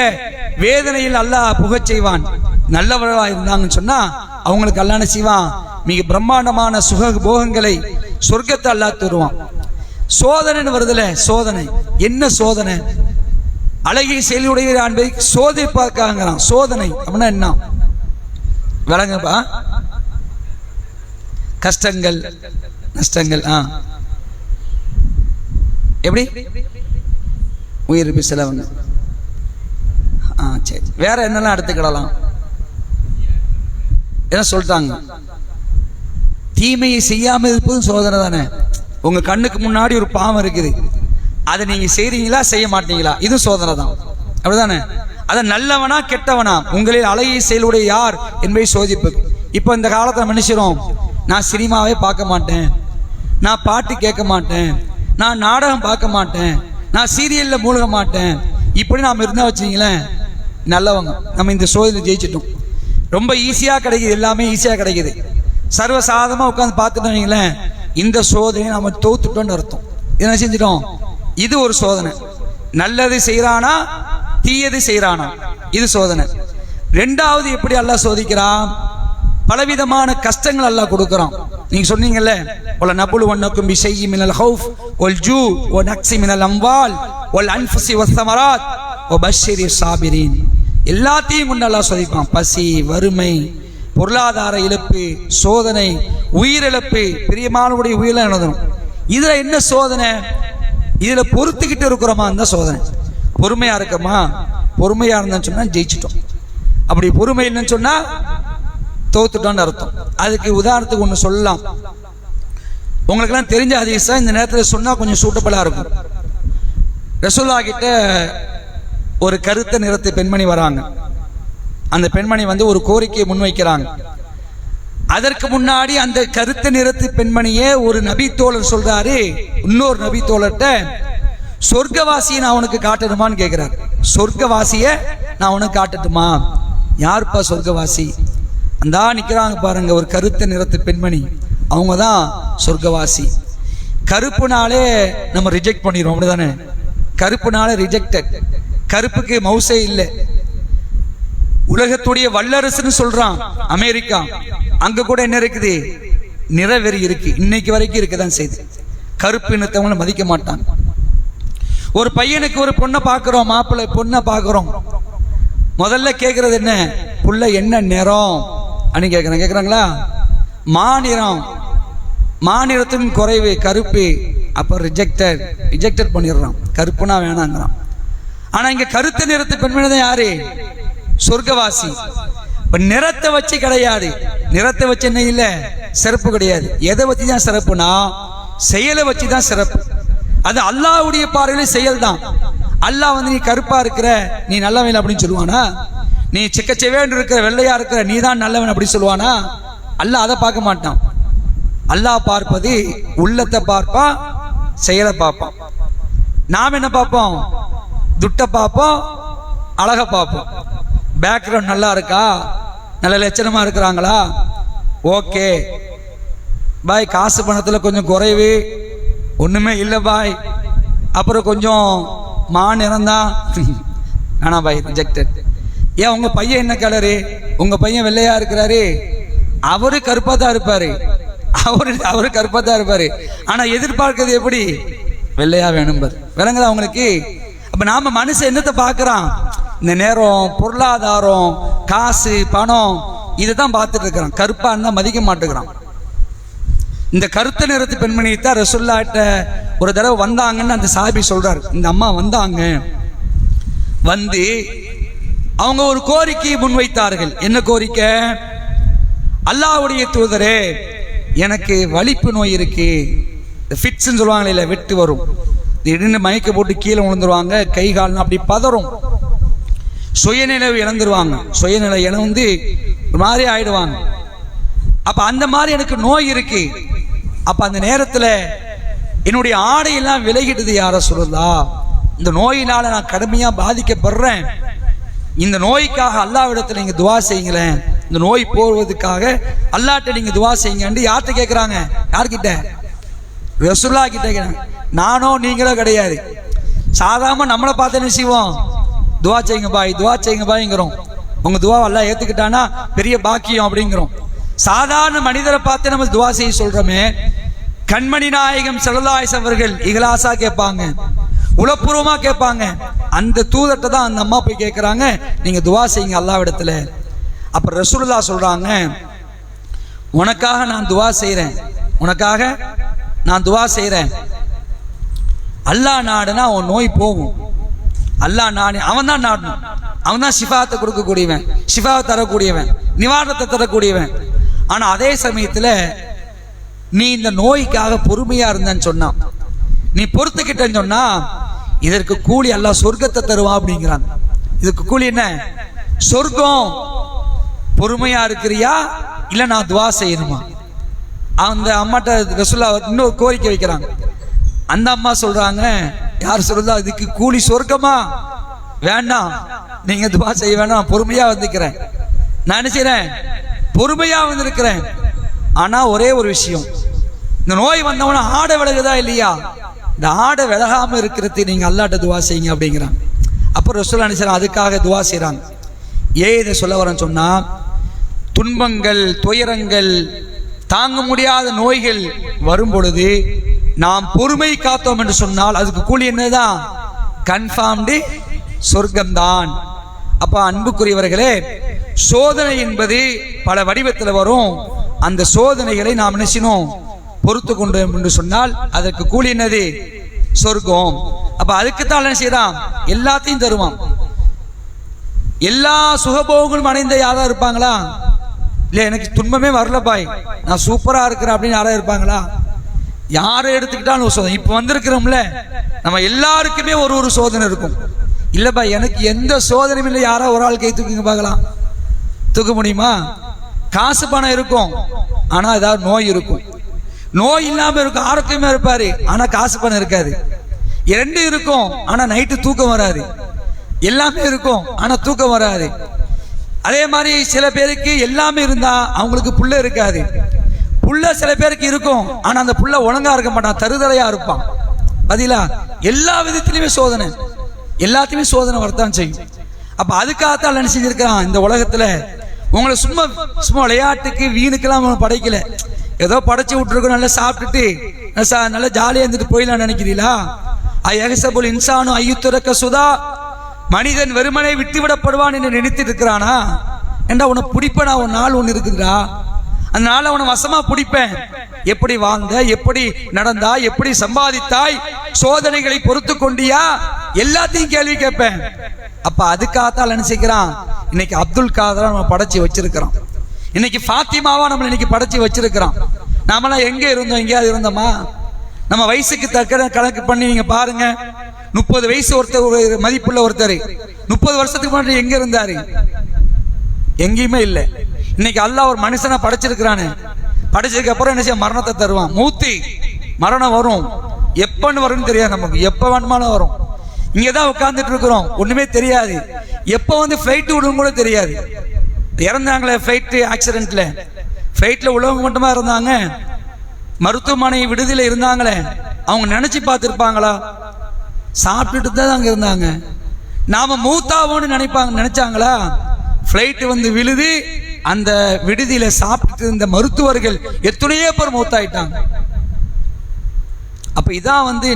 வேதனையில் அல்லாஹ் புகச் செய்வான். நல்லவர்களா இருந்தாங்கன்னு சொன்னா அவங்களுக்கு அல்லாஹ் என்ன செய்வான்? மிக பிரம்மாண்டமான சுக போகங்களை, சொர்க்கத்தை அல்லாஹ் தருவான். சோதனைன்னு வருதுல, சோதனை என்ன சோதனை? அழகிய செயலுடைய என்பதை சோதிப்பாக்காங்கிறான். சோதனை அப்படின்னா என்ன விளங்கப்பா? கஷ்டங்கள், நஷ்டங்கள். எப்படி உயிர் செலவுங்க. சரி, வேற என்னெல்லாம் எடுத்துக்கிடலாம்? என்ன சொல்லிட்டாங்க? தீமையை செய்யாம இருப்பதும் சோதனை தானே. உங்க கண்ணுக்கு முன்னாடி ஒரு பாவம் இருக்குது, அதை நீங்க செய்றீங்களா செய்ய மாட்டீங்களா? இது சோதனை தான், அப்படிதானே? அத நல்லவனா கெட்டவனா, உங்களில் அழகிய செயலுடைய யார் என்பதை சோதிப்பு. இப்ப இந்த காலத்துல மனுஷரும், நான் சினிமாவே பார்க்க மாட்டேன், நான் பாட்டு கேட்க மாட்டேன், நான் நாடகம் பார்க்க மாட்டேன், நான் சீரியல்ல மூழ்க மாட்டேன், இப்படி நாம இருந்தா வச்சுங்களேன் நல்லவங்க. நம்ம இந்த சோதனை ஜெயிச்சிட்டோம். ரொம்ப ஈஸியா கிடைக்குது, எல்லாமே ஈஸியா கிடைக்குது. சர்வசாதமா உட்காந்து பார்த்துட்டோம் வைங்களேன், இந்த சோதனையை நம்ம தோத்துட்டோம்னு அர்த்தம். என்ன செஞ்சிட்டோம்? இது ஒரு சோதனை. நல்லது செய்யறானா தீயது செய்யறானா, இது சோதனை. ரெண்டாவது எப்படி அல்லாஹ் சோதிக்கிறான்? பலவிதமான கஷ்டங்கள் அல்லாஹ் கொடுக்கறான். நீங்க சொன்னீங்கல்ல, வல நபுலுவன்னக்கும் பிஷைஇ மினல் ஹௌஃப் வல் ஜூ வ நக்ஸி மினல் அம்வால் வல் அன்ஃபுஸி வஸ்ஸமராத் வ பஷ்ஷிரிஸ் சாபிரீன். எல்லாத்தையும் கொண்டு அல்லாஹ் சோதிப்பான். பசி, வறுமை, பொருளாதார இழப்பு, சோதனை, உயிரிழப்பு, பிரியமானவருடைய உயிரெல்லாம் எழுதணும். இதுல என்ன சோதனை? இதுல பொறுத்துக்கிட்டு இருக்கிறோமா? அந்த சோதனை. பொறுமையா இருக்கமா? பொறுமையா இருந்தோம்னு சொன்னா ஜெயிச்சிட்டோம். அப்படி பொறுமை இல்லைன்னு சொன்னா தோத்துட்டோம்னு அர்த்தம். அதுக்கு உதாரணத்துக்கு ஒண்ணு சொல்லலாம். உங்களுக்கு எல்லாம் தெரிஞ்ச ஹதீஸா இந்த நேரத்தில் சொன்னா கொஞ்சம் சூட்டபிளா இருக்கும். ரசூலுல்லாஹ் கிட்ட ஒரு கருத்த நிறத்து பெண்மணி வராங்க. அந்த பெண்மணி ஒரு கோரிக்கையை முன்வைக்கிறாங்க. அதற்கு முன்னாடி அந்த கருத்த நிறத்து பெண்மணியே ஒரு நபி தோழர் சொல்றாரு, இன்னொரு நபி தோழர்கிட்ட, சொர்க்கவாசியை நான் உனக்கு காட்டணுமான்னு கேட்கிறார். சொர்க்கவாசிய நான் உனக்கு காட்டட்டுமா? யாருப்பா சொர்க்கவாசி? அந்த நிக்கிறாங்க பாருங்க, ஒரு கருத்த நிறத்து பெண்மணி, அவங்க தான் சொர்க்கவாசி. கருப்புனாலே நம்ம ரிஜெக்ட் பண்ணிடுவோம், அப்படிதானே? கருப்புனாலே ரிஜெக்டட். கருப்புக்கு மவுசே இல்லை. உலகத்துடைய வல்லரசுன்னு சொல்றான் அமெரிக்கா, அங்க கூட என்ன இருக்குது? நிறவெறி இருக்கு. இன்னைக்கு வரைக்கும் இருக்குதான் செய்து. கருப்பு இனத்தவங்களை மதிக்க மாட்டாங்க. ஒரு பையனுக்கு ஒரு பொண்ணை பார்க்கிறோம், மாப்பிள்ளை பொண்ணை பார்க்கிறோம், முதல்ல கேட்கறது என்ன? புள்ள என்ன நிறம் அப்படின்னு கேட்கறாங்களா? மாநிறம், மாநிறத்தின் குறைவு கருப்பு, அப்ப ரிஜெக்டட் பண்ணிடுறான். கருப்புனா வேணாங்கிறான். ஆனா இங்க கருத்த நிறத்து பெண்மணி தான் யாரு? சொர்க்கவாசி. இப்ப நிறத்தை வச்சு கிடையாது. நிறத்தை வச்சு என்ன இல்ல, சிறப்பு கிடையாது. எதை வச்சு தான் சிறப்புனா செயலை வச்சு தான் சிறப்பு. அது அல்லாஹ்வுடைய பார்வையில செயல் தான். அல்லாஹ் நீ கருப்பா இருக்கிற நீ நல்லவன் அப்படின்னு சொல்லுவானா? நீ சிக்கச்செவேன்னு இருக்கிற வெள்ளையா இருக்கிற நீ தான் நல்லவன் அப்படி சொல்லுவானா? அல்லாஹ் அதை பார்க்க மாட்டான். அல்லாஹ் பார்ப்பது உள்ளத்தை பார்ப்பான், செயலை பார்ப்பான். நாம் என்ன பார்ப்போம்? துட்டை பார்ப்போம், அழகை பார்ப்போம். பேக்ரவுண்ட் நல்லா இருக்கா, நல்ல லட்சணமா இருக்கிறாங்களா, ஓகே பாய். காசு பணத்துல கொஞ்சம் குறைவு, ஒண்ணுமே இல்லை பாய். அப்புறம் கொஞ்சம் மாநிறம் தான், ஆனா பாய் ரிஜெக்டட். ஏன் உங்க பையன் என்ன கலரு? உங்க பையன் வெள்ளையா இருக்கிறாரு, அவரு கருப்பா தான் இருப்பாரு, அவரு கருப்பா தான் இருப்பாரு. ஆனா எதிர்பார்க்கிறது எப்படி? வெள்ளையா வேணும் பாரு. விளங்குதா உங்களுக்கு? அப்ப நாம மனுஷன் என்னத்தை பார்க்கறான்? இந்த நேரம், பொருளாதாரம், காசு, பணம், இதுதான் பார்த்துட்டு இருக்கிறான். கருப்பா இருந்தா மதிக்க மாட்டேங்கிறான். இந்த கருத்த நிறத்து பெண்மணியை தான் ரசூலுல்லாஹ்ட்ட ஒரு தடவை வந்தாங்கன்னு அந்த சாபி சொல்றாரு. இந்த அம்மா வந்தாங்க, வந்து அவங்க ஒரு கோரிக்கையை முன்வைத்தார்கள். என்ன கோரிக்கை? அல்லாஹ்வுடைய தூதரே, எனக்கு வலிப்பு நோய் இருக்கு, ஃபிட்ஸ்ன்னு சொல்லுவாங்களே, வெட்டு வரும். திடீர்னு மயக்க போட்டு கீழே விழுந்துருவாங்க, கை கால்னு அப்படி பதறும், சுயநிலை இழந்துருவாங்க, சுயநிலை இழந்து ஒரு மாதிரி ஆயிடுவாங்க. அப்ப அந்த மாதிரி எனக்கு நோய் இருக்கு. அப்ப அந்த நேரத்தில் என்னுடைய ஆடையெல்லாம் விலகிடுது. யார சொல்லுதா, இந்த நோயினால நான் கடுமையா பாதிக்கப்படுறேன், இந்த நோய்க்காக அல்லாஹ்விடத்தில் நீங்க துவா செய்யுங்களேன், இந்த நோய் போவதுக்காக அல்லாஹ்ட்ட நீங்க துவா செய்யுங்க. யார்கிட்ட கேட்கிறாங்க? யார்கிட்ட? ரசூலுல்லாஹ் கிட்ட கேட்கிறாங்க. நானோ நீங்களோ கிடையாது. சாதாரண நம்மளை பார்த்து என்ன செய்வோம்? துவா செய்யுங்க பாய், துவா செய்யுங்க பாய்ங்கிறோம். உங்க துவா அல்லாஹ் ஏத்துக்கிட்டானா பெரிய பாக்கியம் அப்படிங்கிறோம். சாதாரண மனிதரை பார்த்து நம்ம துவா செய்ய சொல்றோமே. கண்மணி நாயகம் ஸல்லல்லாஹு அலைஹி அவர்கள் இஹ்லாஸா கேட்பாங்க, உளப்பூர்வமா கேட்பாங்க. அந்த தூதர்ட்ட தான் அந்த அம்மா போய் கேட்கிறாங்க, நீங்க துவா செய்யுங்க அல்லாஹ்விடத்துல. அப்ப ரசூலுல்லாஹ் சொல்றாங்க, உனக்காக நான் துவா செய்றேன், உனக்காக நான் துவா செய்றேன். அல்லாஹ் நாடுனா உன் நோய் போகும். அல்லாஹ் நாடு, அவன் தான் நாடணும், அவன் தான் ஷிஃபாத்தை கொடுக்கக்கூடியவன், ஷிஃபாவை தரக்கூடியவன், நிவாரணத்தை தரக்கூடியவன். ஆனா அதே சமயத்துல நீ இந்த நோய்க்காக பொறுமையா இருந்தன்னு சொன்னா, நீ பொறுத்துக்கிட்டன்னு சொன்னா இதற்கு கூலி அல்லாஹ் சொர்க்கத்தை தருவான் அப்படிங்கிறாங்க. இதுக்கு கூலி என்ன? சொர்க்கம். பொறுமையா இருக்கிறியா இல்ல நான் துவா செய்யணுமா? அந்த அம்மாட்ட ரசூலுல்லாஹ் இன்னொரு கோரிக்கை வைக்கிறாங்க. அந்த அம்மா சொல்றாங்க, யார் சொல்றதா இதுக்கு கூலி சொர்க்கமா? வேண்டாம், நீங்க துவா செய்ய வேண்டாம், பொறுமையா வந்துக்கிறேன். நான் என்ன செய்றேன்? பொறுமையா வந்திருக்கிறேன். ஆனா ஒரே ஒரு விஷயம், இந்த நோய் வந்தவன ஆடை விலகுதா இல்லையா? இந்த ஆடை விலகாம இருக்கிறது நீங்க அல்லாஹ்ட்ட துவா செய்யுங்க அப்படிங்கிறாங்க. அப்போ ரசூலுல்லாஹ் நினைச்சாங்க, அதுக்காக துவா செய்றாங்க. ஏன் இதை சொல்ல வரேன்னு சொன்னா, துன்பங்கள், துயரங்கள், தாங்க முடியாத நோய்கள் வரும் பொழுது நாம் பொறுமை காத்தோம் என்று சொன்னால் அதுக்கு கூலி என்னதான்? கன்ஃபார்ம்டு சொர்க்கம்தான். அப்ப அன்புக்குரியவர்களே, சோதனை என்பது பல வடிவத்தில் வரும். அந்த சோதனைகளை நாம் நினைச்சினோம் பொறுத்து கொண்டோம் என்று சொன்னால் அதற்கு கூலி என்னது? சொர்க்கம். அப்ப அதுக்குத்தான் என்ன செய்யறான்? எல்லாத்தையும் தருவான். எல்லா சுகபோகங்களும் அடைந்த யாரா இருப்பாங்களா? இல்ல எனக்கு துன்பமே வரல பாய், நான் சூப்பரா இருக்கிறேன் அப்படின்னு யாரா இருப்பாங்களா? யாரை எடுத்துக்கிட்டாலும் சோதனை. இப்ப வந்திருக்கிறோம்ல, நம்ம எல்லாருக்குமே ஒரு ஒரு சோதனை இருக்கும். இல்ல பாய் எனக்கு எந்த சோதனையும் இல்லை, யாரா ஒரு ஆள் கை தூக்குங்க பார்க்கலாம். தூக்க முடியுமா? காசு பணம் இருக்கும், ஆனா ஏதாவது நோய் இருக்கும். நோய் இல்லாம இருக்கும், ஆரோக்கியமா இருப்பாரு, ஆனா காசு பணம் இருக்காது. இரண்டு இருக்கும், ஆனா நைட்டு தூக்கம் வராது. எல்லாமே இருக்கும், ஆனா தூக்கம் வராது. அதே மாதிரி சில பேருக்கு எல்லாமே இருந்தா அவங்களுக்கு புள்ள இருக்காது. புள்ள சில பேருக்கு இருக்கும், ஆனா அந்த புள்ள ஒழுங்கா இருக்க மாட்டான், தருதலையா இருப்பான். பதிலா எல்லா விதத்திலுமே சோதனை, எல்லாத்தையுமே சோதனை வரத்தான் செய்யும். அப்ப அதுக்காகத்தான் என்ன செஞ்சிருக்கிறான்? இந்த உலகத்துல உங்களை சும்மா சும்மா விளையாட்டுக்கு வீணுக்கெல்லாம் படைக்கல. ஏதோ படைச்சு விட்டுருக்கோம், நல்லா சாப்பிட்டுட்டு நல்லா ஜாலியா இருந்துட்டு போயிடலாம் நினைக்கிறீங்களா? ஐயகசபுல் இன்சானு ஐயுத்துரக்க சுதா, மனிதன் வெறுமனை விட்டு விடப்படுவான் என்று நினைத்துட்டு இருக்கிறானா? ஏண்டா உன்னை பிடிப்பேன், நான் ஒரு நாள் ஒன்று இருக்குதுடா, அந்த நாளை உன்னை வசமா பிடிப்பேன். எப்படி வாழ்ந்த, எப்படி நடந்தா, எப்படி சம்பாதித்தாய், சோதனைகளை பொறுத்து கொண்டியா, எல்லாத்தையும் கேள்வி கேட்பேன். அப்ப அதுக்காகத்தான் நினைச்சுக்கிறான். இன்னைக்கு அப்துல் காதரா நம்ம படைச்சு வச்சிருக்கிறோம், இன்னைக்கு ஃபாத்திமாவா நம்ம இன்னைக்கு படைச்சு வச்சிருக்கிறோம். நாமெல்லாம் எங்க இருந்தோம்? எங்கேயாவது இருந்தோமா? நம்ம வயசுக்கு தக்க கணக்கு பண்ணி நீங்க பாருங்க. 30 வயசு ஒருத்தர், ஒரு மதிப்புள்ள ஒருத்தர் 30 வருஷத்துக்கு முன்னாடி எங்க இருந்தாரு? எங்கேயுமே இல்லை. இன்னைக்கு அல்லாஹ் ஒரு மனுஷனை படைச்சிருக்கிறானு, படைச்சதுக்கு அப்புறம் என்ன செய்ய? மரணத்தை தருவான். மூத்தி மரணம் வரும், எப்பன்னு வரும்னு தெரியாது நமக்கு, எப்ப வேணுமாலும் வரும். இங்கதான் உட்கார்ந்துட்டு இருக்கிறோம், ஒண்ணுமே தெரியாது. எப்ப வந்து ஃபிளைட் விடும் கூட தெரியாது. இறந்தாங்களே ஃபிளைட் ஆக்சிடென்ட்ல, ஃபிளைட்ல உள்ளவங்க மட்டுமா இருந்தாங்க? மருத்துவமனை விடுதியில இருந்தாங்களே, அவங்க நினைச்சு பார்த்துருப்பாங்களா? சாப்பிட்டுட்டு தான் அங்க இருந்தாங்க. நாம மூத்தாவோன்னு நினைச்சாங்களா? ஃபிளைட் வந்து விழுது, அந்த விடுதியில சாப்பிட்டு இருந்த மருத்துவர்கள் எத்தனையோ பேர் மூத்தாயிட்டாங்க. அப்ப இதான் வந்து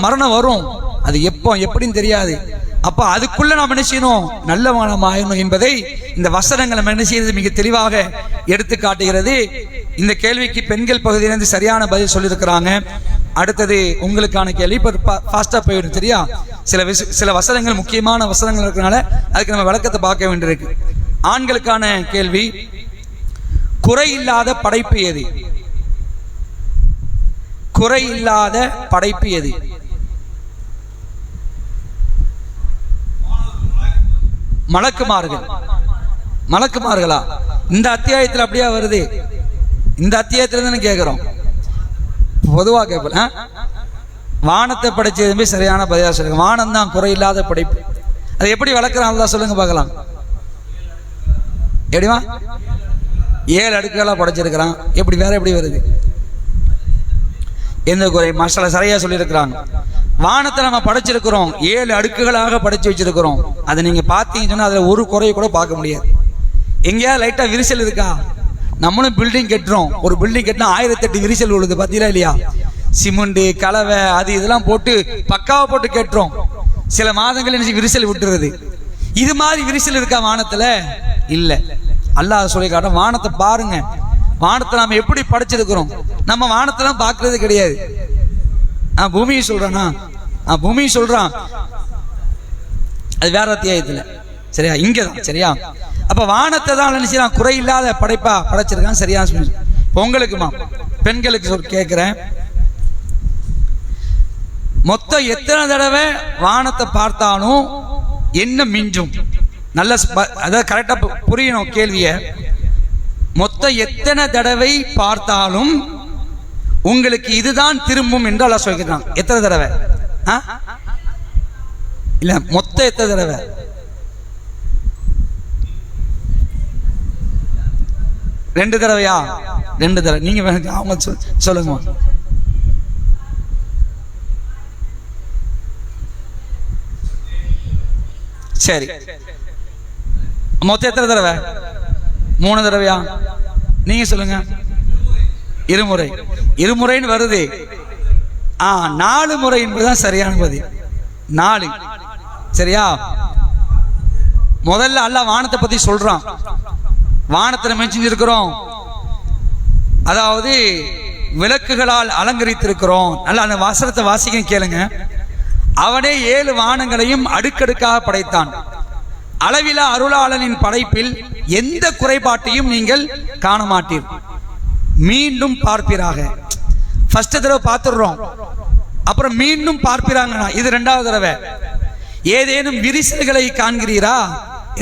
மரணம் வரும், அது எப்போ எப்படின்னு தெரியாது. அப்ப அதுக்குள்ள நாம் என்ன செய்யணும்? நல்ல மனம் ஆயணும் என்பதை இந்த வசனங்கள் நம்ம என்ன செய்யறது மிக தெளிவாக எடுத்து காட்டுகிறது. இந்த கேள்விக்கு பெண்கள் பகுதியிலிருந்து சரியான பதில் சொல்லியிருக்கிறாங்க. அடுத்தது உங்களுக்கான கேள்வி. இப்போ ஃபாஸ்டா போயிடும், சரியா? சில வசனங்கள் முக்கியமான வசனங்கள் இருக்கிறனால அதுக்கு நம்ம விளக்கத்தை பார்க்க வேண்டியிருக்கு. ஆண்களுக்கான கேள்வி, குறை இல்லாத படைப்பு எது? குறை இல்லாத படைப்பு எது? மலக்குமார்களா? இந்த அத்தியாயத்தில் அப்படியே வருது. இந்த அத்தியாயத்துல தானே கேட்கிறோம். பொதுவா கேட்பல வானத்தை படைச்சதுமே சரியான பதிலா சொல்லுங்க. வானம் தான் குறையில்லாத படைப்பு. அது எப்படி வளர்க்குறான் அல்லாஹ் சொல்லுங்க பார்க்கலாம். எப்படிமா 7 அடுக்குகளா படைச்சிருக்கிறான். எப்படி வேற எப்படி வருது? எந்த குறை? மாஷாஅல்லாஹ் சரியா சொல்லியிருக்கிறாங்க. வானத்தை நம்ம படைச்சிருக்கிறோம், 7 அடுக்குகளாக படைச்சு வச்சிருக்கிறோம். அதை நீங்க பார்த்தீங்கன்னு சொன்னா அதுல ஒரு குறையை கூட பார்க்க முடியாது. எங்கேயாவது லைட்டா விரிசல் இருக்கா? நம்மளும் பில்டிங் கட்டுறோம். ஒரு பில்டிங் கட்டினா 1008 விரிசல் விழுது, பார்த்தீங்களா இல்லையா? சிமெண்ட் கலவை அது இதெல்லாம் போட்டு பக்காவை போட்டு கட்டுறோம். சில மாதங்கள் என்ன விரிசல் விட்டுறது. இது மாதிரி விரிசல் இருக்கா வானத்துல? இல்ல. அல்லாஹ் சொல்லி காட்ட வானத்தை பாருங்க. வானத்தை நாம எப்படி படைச்சிருக்கிறோம். நம்ம வானத்தெல்லாம் பார்க்கறது கிடையாது. பூமியை சொல்றானா? பூமியை சொல்றான். அது வேற அத்தியாயத்துல. சரியா? இங்கதான். சரியா? அப்ப வானத்தை தான் நினைச்சான் குறை இல்லாத படைப்பா படைச்சிருக்கான். சரியா சொல்லி பொங்கலுக்குமா பெண்களுக்கு கேட்கிறேன், மொத்தம் எத்தனை தடவை வானத்தை பார்த்தாலும் என்ன மிஞ்சும்? நல்ல அதாவது கரெக்டா புரியணும் கேள்விய. மொத்தம் எத்தனை தடவை பார்த்தாலும் உங்களுக்கு இதுதான் திரும்பும் என்று அல்லாஹ் சொல்கிறான். எத்தனை தடவை? இல்ல மொத்தம் எத்தனை தடவை? ரெண்டு தடவையா? 2 தடவை. நீங்க அவங்க சொல்லுங்க. சரி, மொத்தம் எத்தனை தடவை? 3 தடவையா? நீங்க சொல்லுங்க. இருமுறைன்னு வருது. 4 முறை என்பதுதான் சரியான பதில். 4. சரியா? முதல்ல அல்லாஹ் வானத்தை பத்தி சொல்றான். வானத்தை மெஞ்சிருக்கிறோம், அதாவது விளக்குகளால் அலங்கரித்திருக்கிறோம். நல்லா அந்த வசனத்தை வாசிக்க கேளுங்க. அவனே 7 வானங்களையும் அடுக்கடுக்காக படைத்தான். அளவிலா அருளாளனின் படைப்பில் எந்த குறைபாட்டையும் நீங்கள் காண மாட்டீர். மீண்டும் பார்ப்பீராக. ஃபர்ஸ்ட் தடவை பார்த்துடுறோம், அப்புறம் மீண்டும் பார்ப்பீராங்க. இது 2வது தடவை. ஏதேனும் விரிசல்களை காண்கிறீரா?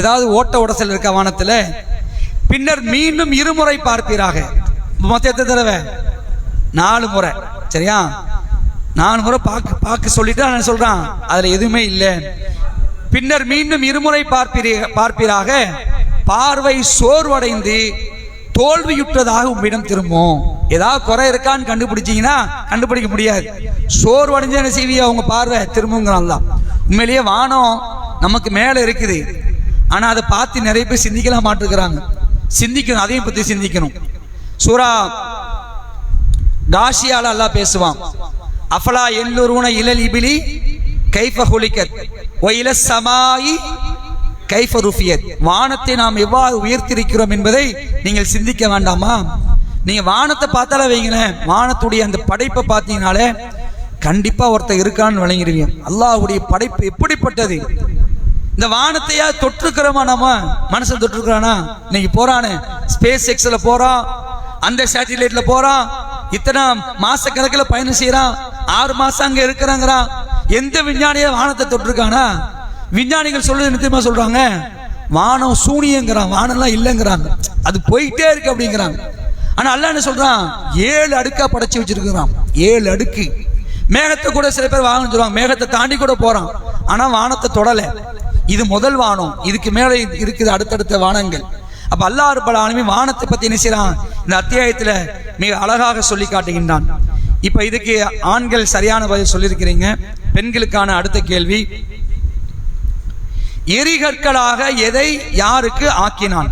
ஏதாவது ஓட்ட உடசல் இருக்க வானத்துல? பின்னர் மீண்டும் 2 முறை பார்ப்பீராக. மொத்த எத்தனை தடவை? 4 முறை. சரியா? 4 முறை பார்க்க சொல்லிட்டு நான் சொல்றான் அதுல எதுவுமே இல்லை. பின்னர் மீண்டும் 2 முறை பார்ப்பீராக. பார்வை சோர்வடைந்து தோல்வியுற்றதாக உம்மிடம் திரும்பும். ஏதாவது குறை இருக்கான்னு கண்டுபிடிச்சீங்கன்னா கண்டுபிடிக்க முடியாது. சோர்வடைஞ்சு என்ன செய்வியா? உங்க பார்வை திரும்புங்கிறான். உண்மையிலேயே வானம் நமக்கு மேல இருக்குது, ஆனா அதை பார்த்து நிறைய பேர் சிந்திக்கலாம் மாட்டிருக்கிறாங்க. சிந்திக்கணும், அதையும் பத்தி சிந்திக்கணும். சூரா காஷியால அல்லாஹ் பேசுவான். அஃபலா யன்லுரூன இலல் இபிலி கைஃப ஹுலிகத் வ இலஸ் ஸமாஇ கைஃப ருஃபியத். வானத்தை நாம் எவ்வாறு உயர்த்திருக்கிறோம் என்பதை நீங்கள் சிந்திக்க வேண்டாமா? நீங்க வானத்தை பார்த்தாலே வைங்களேன், வானத்துடைய அந்த படைப்பை பார்த்தீங்கனாலே கண்டிப்பா ஒருத்தர் இருக்கான்னு விளங்கிடுவீங்க. அல்லாஹ்வுடைய படைப்பு எப்படிப்பட்டது. இந்த வானத்தையா தொற்றுக்கிறோமா? நம்ம மனுஷன் தொற்றுக்கிறானா? இன்னைக்கு போறானே ஸ்பேஸ் எக்ஸ்ல போறான், அந்த சேட்டிலைட்ல போறான், இத்தனை மாச கணக்கில் பயணம் செய்யறான், 6 மாசம் அங்க இருக்கிறாங்கிறான். எந்த விஞ்ஞானியா வானத்தை தொற்றுருக்கானா? விஞ்ஞானிகள் சொல்றது நிச்சயமா சொல்றாங்க, வானம் சூனியங்கிறான், வானம்லாம் இல்லைங்கிறாங்க, அது போயிட்டே இருக்கு அப்படிங்கிறாங்க. ஆனா அல்லாஹ் என்ன சொல்றான்? 7 அடுக்கா படைச்சு வச்சிருக்கிறான். 7 அடுக்கு. மேகத்தை கூட சில பேர் வாங்கன்னு சொல்லுவாங்க, மேகத்தை தாண்டி கூட போறான், ஆனா வானத்தை தொடல. இது முதல் வானம், இதுக்கு மேல இருக்குது அடுத்தடுத்த வானங்கள். அப்ப அல்லாஹ் ரப்பல் ஆலமீன் வானத்தை பத்தி என்ன செய்றான்? இந்த அத்தியாயத்துல மிக அழகாக சொல்லி காட்டுகின்றான். இப்ப இதுக்கு ஆண்கள் சரியான பதில் சொல்லியிருக்கிறீங்க. பெண்களுக்கான அடுத்த கேள்வி, எரிகற்களாக எதை யாருக்கு ஆக்கினான்?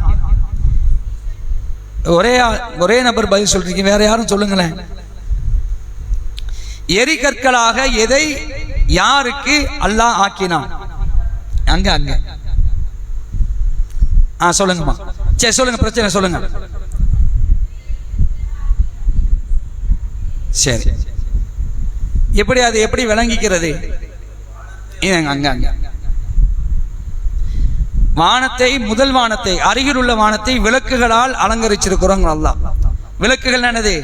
ஒரே நபர் பதில் சொல்றீங்க, வேற யாரும் சொல்லுங்களேன். எரிகற்களாக எதை யாருக்கு அல்லாஹ் ஆக்கினான்? அங்க அங்க சொல்லுங்கம்மா. சரி சொல்லுங்க, பிரச்சனை சொல்லுங்க. சரி, எப்படி அது எப்படி விளங்கிக்கிறது? அங்க அங்க வானத்தை, முதல் வானத்தை, அருகில் உள்ள வானத்தை விளக்குகளால் அலங்கரிச்சிருக்கிறோம். அல்லாஹ் விளக்குகள் என்னது?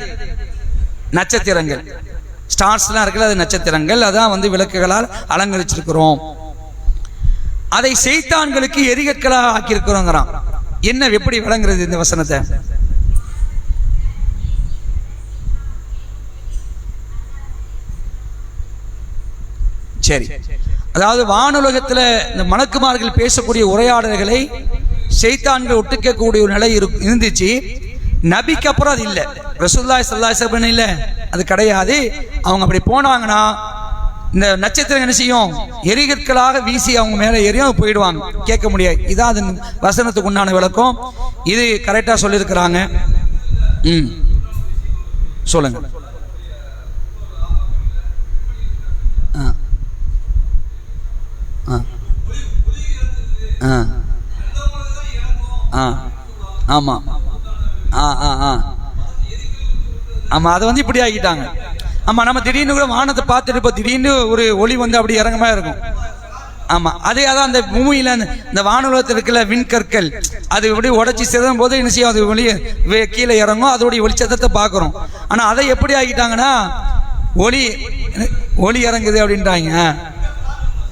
நட்சத்திரங்கள், ஸ்டார்ஸ்லாம் இருக்குல்ல, அது நட்சத்திரங்கள். அதான் விளக்குகளால் அலங்கரிச்சிருக்கிறோம். அதை சைத்தான்களுக்கு எரிகற்களாக ஆக்கியிருக்கிறோங்கிறான். என்ன எப்படி விளங்குறது இந்த வசனத்தை? சரி, அதாவது வானுலகத்தில் இந்த மலக்குமார்கள் பேசக்கூடிய உரையாடல்களை சைத்தான்கள் ஒட்டுக்கக்கூடிய ஒரு நிலை இருந்துச்சு. நபிக்கு அப்புறம் அது இல்லை, ரசூலுல்லாஹி ஸல்லல்லாஹு அலைஹி வஸல்லம் இல்லை, அது கிடையாது. அவங்க அப்படி போனாங்கன்னா இந்த நட்சத்திரம் என்ன செய்யும்? எரிகற்களாக வீசி அவங்க மேலே எரியும், போயிடுவாங்க, கேட்க முடியாது. இதான் அது வசனத்துக்கு உண்டான விளக்கம். இது கரெக்டாக சொல்லியிருக்கிறாங்க. சொல்லுங்க. ஆமா ஆமா, அதை வந்து இப்படி ஆகிட்டாங்க. ஆமா, நம்ம திடீர்னு கூட வானத்தை பார்த்துட்டு இப்போ திடீர்னு ஒரு ஒளி வந்து அப்படி இறங்கமா இருக்கும். ஆமா, அதே அதான் அந்த பூமியில இந்த வானுலகத்தில் இருக்கிற விண்கற்கள் அது இப்படி உடச்சி சிதறும் போது என்ன செய்யும்? அது வெளியே கீழே இறங்கும், அதோடைய வெளிச்சத்தை பார்க்குறோம். ஆனா அதை எப்படி ஆகிட்டாங்கன்னா ஒளி இறங்குது அப்படின்றாங்க.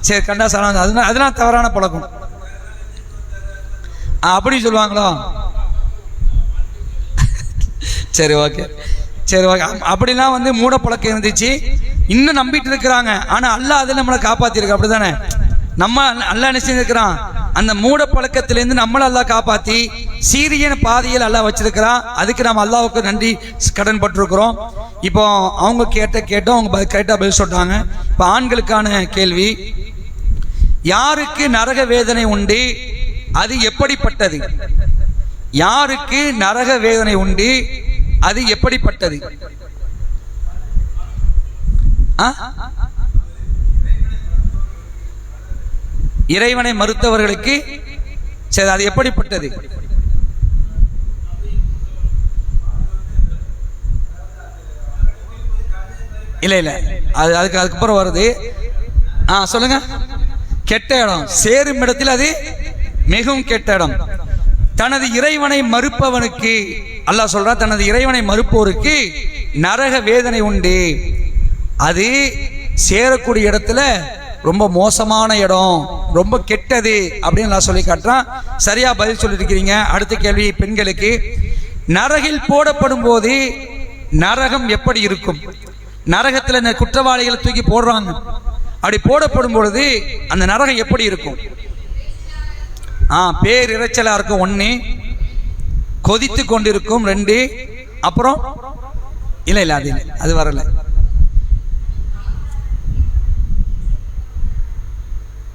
சரி, கண்டா சாணம், அதெல்லாம் தவறான பழக்கம். அப்படி சொல்லுவாங்களோ? சரி, ஓகே, சரி, ஓகே. அப்படிலாம் வந்து மூட பழக்கம் இருந்துச்சு, இன்னும் நம்பிட்டு இருக்கிறாங்க. ஆனா அல்லாஹ் அதில் நம்மளை காப்பாத்திருக்கு. அப்படிதானே? நம்ம அல்லாஹ் என்ன செஞ்சிருக்கிறான்? அந்த மூட பழக்கத்திலேருந்து நம்மளை அல்லாஹ் காப்பாத்தி சீரிய பாதையில் அல்லாஹ் வச்சிருக்கிறான். அதுக்கு நம்ம அல்லாஹ்வுக்கு நன்றி கடன் பட்டிருக்கிறோம். இப்போ அவங்க கேட்டோம், அவங்க கரெக்டாக பதில் சொல்றாங்க. இப்போ ஆண்களுக்கான கேள்வி, யாருக்கு நரக வேதனை உண்டு, அது எப்படிப்பட்டது? யாருக்கு நரக வேதனை உண்டு, அது எப்படிப்பட்டது? இறைவனை மறுத்தவர்களுக்கு சரி, அது எப்படிப்பட்டது? இல்ல இல்ல, அதுக்கப்புறம் வருது. சொல்லுங்க. கெட்ட இடம், சேரும் இடத்தில் அது மிகவும் கெட்ட இடம். தனது இறைவனை மறுப்பவனுக்கு அல்லாஹ் சொல்றா, தனது இறைவனை மறுப்போருக்கு நரக வேதனை உண்டு, அது சேரக்கூடிய இடத்துல ரொம்ப மோசமான இடம், ரொம்ப கெட்டது அப்படின்னு நான் சொல்லி காட்டுறான். சரியா பதில் சொல்லியிருக்கிறீங்க. அடுத்த கேள்வி பெண்களுக்கு, நரகில் போடப்படும் போது நரகம் எப்படி இருக்கும்? நரகத்தில் இந்த குற்றவாளிகளை தூக்கி போடுறாங்க, அப்படி போடப்படும் பொழுது அந்த நரகம் எப்படி இருக்கும்? பேர் இறைச்சலா இருக்கும் 1, கொதித்து கொண்டிருக்கும் 2, அப்புறம் இல்ல இல்ல அது வரல.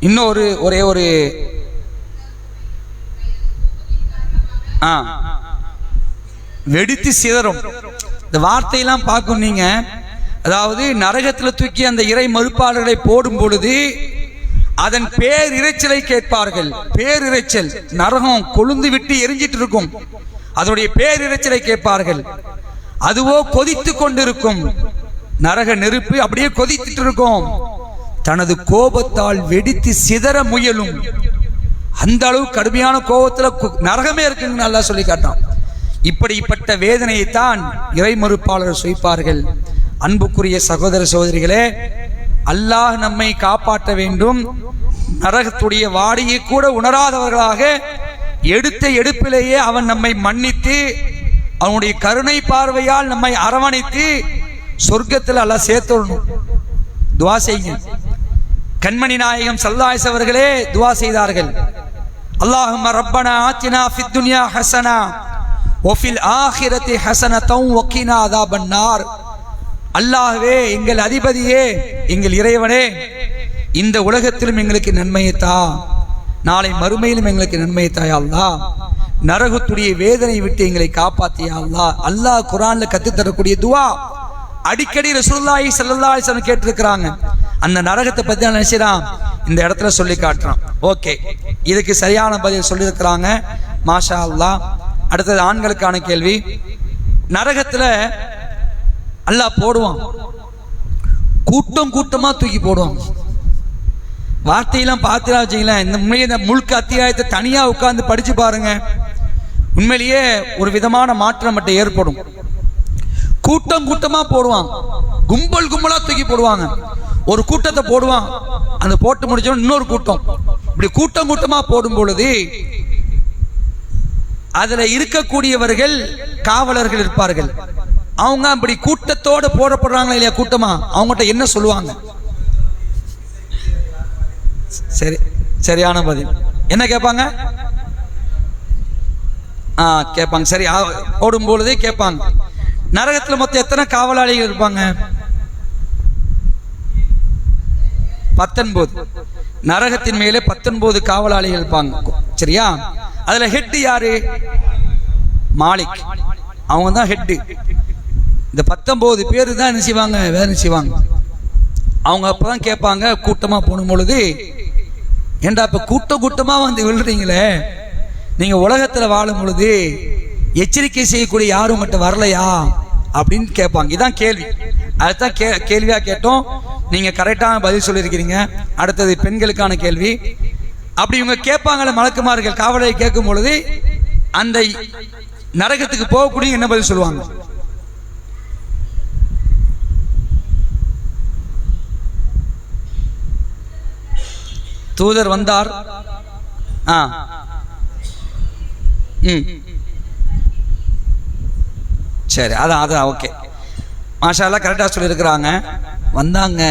இன்னொரு ஒரே ஒரு வெடித்து சிதறும். இந்த வார்த்தையெல்லாம் பார்க்கும் நீங்க. அதாவது நரகத்தில் தூக்கி அந்த இறை மறுப்பாளர்களை போடும் பொழுது அதன் பேரிரைச்சலை கேட்பார்கள். பேரிரைச்சல், நரகம் கொழுந்து விட்டு எரிஞ்சிட்டு இருக்கும், அதனுடைய பேரிரைச்சலை கேட்பார்கள். அதுவோ கொதித்து கொண்டிருக்கும், நரக நெருப்பு அப்படியே கொதித்துட்டு இருக்கும், தனது கோபத்தால் வெடித்து சிதற முயலும். அந்த அளவு கடுமையான கோபத்துல நரகமே இருக்குன்னு நல்லா சொல்லி காட்டான். இப்படிப்பட்ட வேதனையைத்தான் இறை மறுப்பாளர்கள் சுவைப்பார்கள். அன்புக்குரிய சகோதர சகோதரிகளே, அல்லாஹ் நம்மை காப்பாற்ற வேண்டும். நரகத்துடைய வாடியை கூட உணராதவர்களாக எடுத்த எடுப்பிலேயே அவன் நம்மை மன்னித்து அவனுடைய கருணை பார்வையால் நம்மை அரவணைத்து சொர்க்கத்தில் அல்லாஹ் சேர்த்தணும். துவா செய்யுங்க. கண்மணி நாயகம் ஸல்லல்லாஹு அலைஹி வஸல்லம் அவர்களே துவா செய்தார்கள். அல்லாஹும்ம ரப்பனா ஆத்தினா ஃபித் துன்யா ஹஸனா வஃபில் ஆখিরাতি ஹஸனதன் வகினா அஸாபன் நார். அல்லாஹ்வே, எங்கள் அதிபதியே, எங்கள் இறைவனே, இந்த உலகத்திலும் எங்களுக்கு நன்மையை தா, நாளை மறுமையிலும் எங்களுக்கு நன்மையை தா யா அல்லாஹ். நரகத்துடைய வேதனை விட்டு எங்களை காப்பாத்தியா அல்லாஹ். அல்லாஹ் குர்ஆன்ல கத்து தரக்கூடிய துவா அடிக்கடி ரசூலுல்லாஹி ஸல்லல்லாஹு அலைஹி வஸல்லம் கேட்டிருக்கிறாங்க. அந்த நரகத்தை பத்தி நினைச்சான் இந்த இடத்துல சொல்லி காட்டுறான். ஓகே, இதுக்கு சரியான பதில் சொல்லி இருக்கிறாங்க. மாஷா அல்லாஹ். அடுத்தது ஆண்களுக்கான கேள்வி. நரகத்துல அல்லாஹ் போடுவான், கூட்டம் கூட்டமா தூக்கி போடுவான். வார்த்தையெல்லாம் பார்த்தா வச்சுங்களேன், இந்த உண்மையை இந்த முழுக்க அத்தியாயத்தை தனியா உட்கார்ந்து படிச்சு பாருங்க, உண்மையிலேயே ஒரு விதமான மாற்றம் மட்டும் ஏற்படும். கூட்டம் கூட்டமா போடுவான், கும்பல் கும்பலா தூக்கி போடுவாங்க. ஒரு கூட்டத்தை போடுவான், அந்த போட்டு முடிச்சோம் இன்னொரு கூட்டம், இப்படி கூட்டம் கூட்டமா போடும் பொழுது அதுல இருக்கக்கூடியவர்கள் காவலர்கள் இருப்பார்கள். அவங்க அப்படி கூட்டத்தோடு போடப்படுறாங்களா இல்லையா, கூட்டமா, அவங்ககிட்ட என்ன சொல்லுவாங்க? சரி, சரியான பதில் என்ன கேட்பாங்க? கேட்பாங்க. சரி, போடும் பொழுதே கேட்பாங்க. நரகத்தில் மொத்தம் எத்தனை காவலாளிகள் இருப்பாங்க? 19. நரகத்தின் மேலே 19 காவலாளிகள் இருப்பாங்க. சரியா? அதுல ஹெட் யாரு? மாலிக். அவங்க தான் ஹெட். இந்த 19 பேரு தான் என்ன செய்வாங்க? வேலை செய்வாங்க. அவங்க அப்பதான் கேட்பாங்க, கூட்டமா போடும் பொழுது, ஏண்டா இப்ப கூட்டமா வந்து விழுறீங்களே, நீங்க உலகத்துல வாழும் பொழுது எச்சரிக்கை செய்யக்கூடிய யாரும் உங்கள்கிட்ட வரலையா அப்படின்னு கேட்பாங்க. இதான் கேள்வி. அதுதான் கேள்வியா கேட்டோம். நீங்க கரெக்டான பதில் சொல்லியிருக்கிறீங்க. அடுத்தது பெண்களுக்கான கேள்வி. அப்படி இவங்க கேட்பாங்களே மலக்குமார்கள், காவலை கேட்கும் பொழுது அந்த நரகத்துக்கு போகக்கூடிய என்ன பதில் சொல்லுவாங்க? தூதர் வந்தார். சரி, அதான் ஓகே, மாஷா அல்லாஹ், கரெக்டாக சொல்லியிருக்கிறாங்க. வந்தாங்க,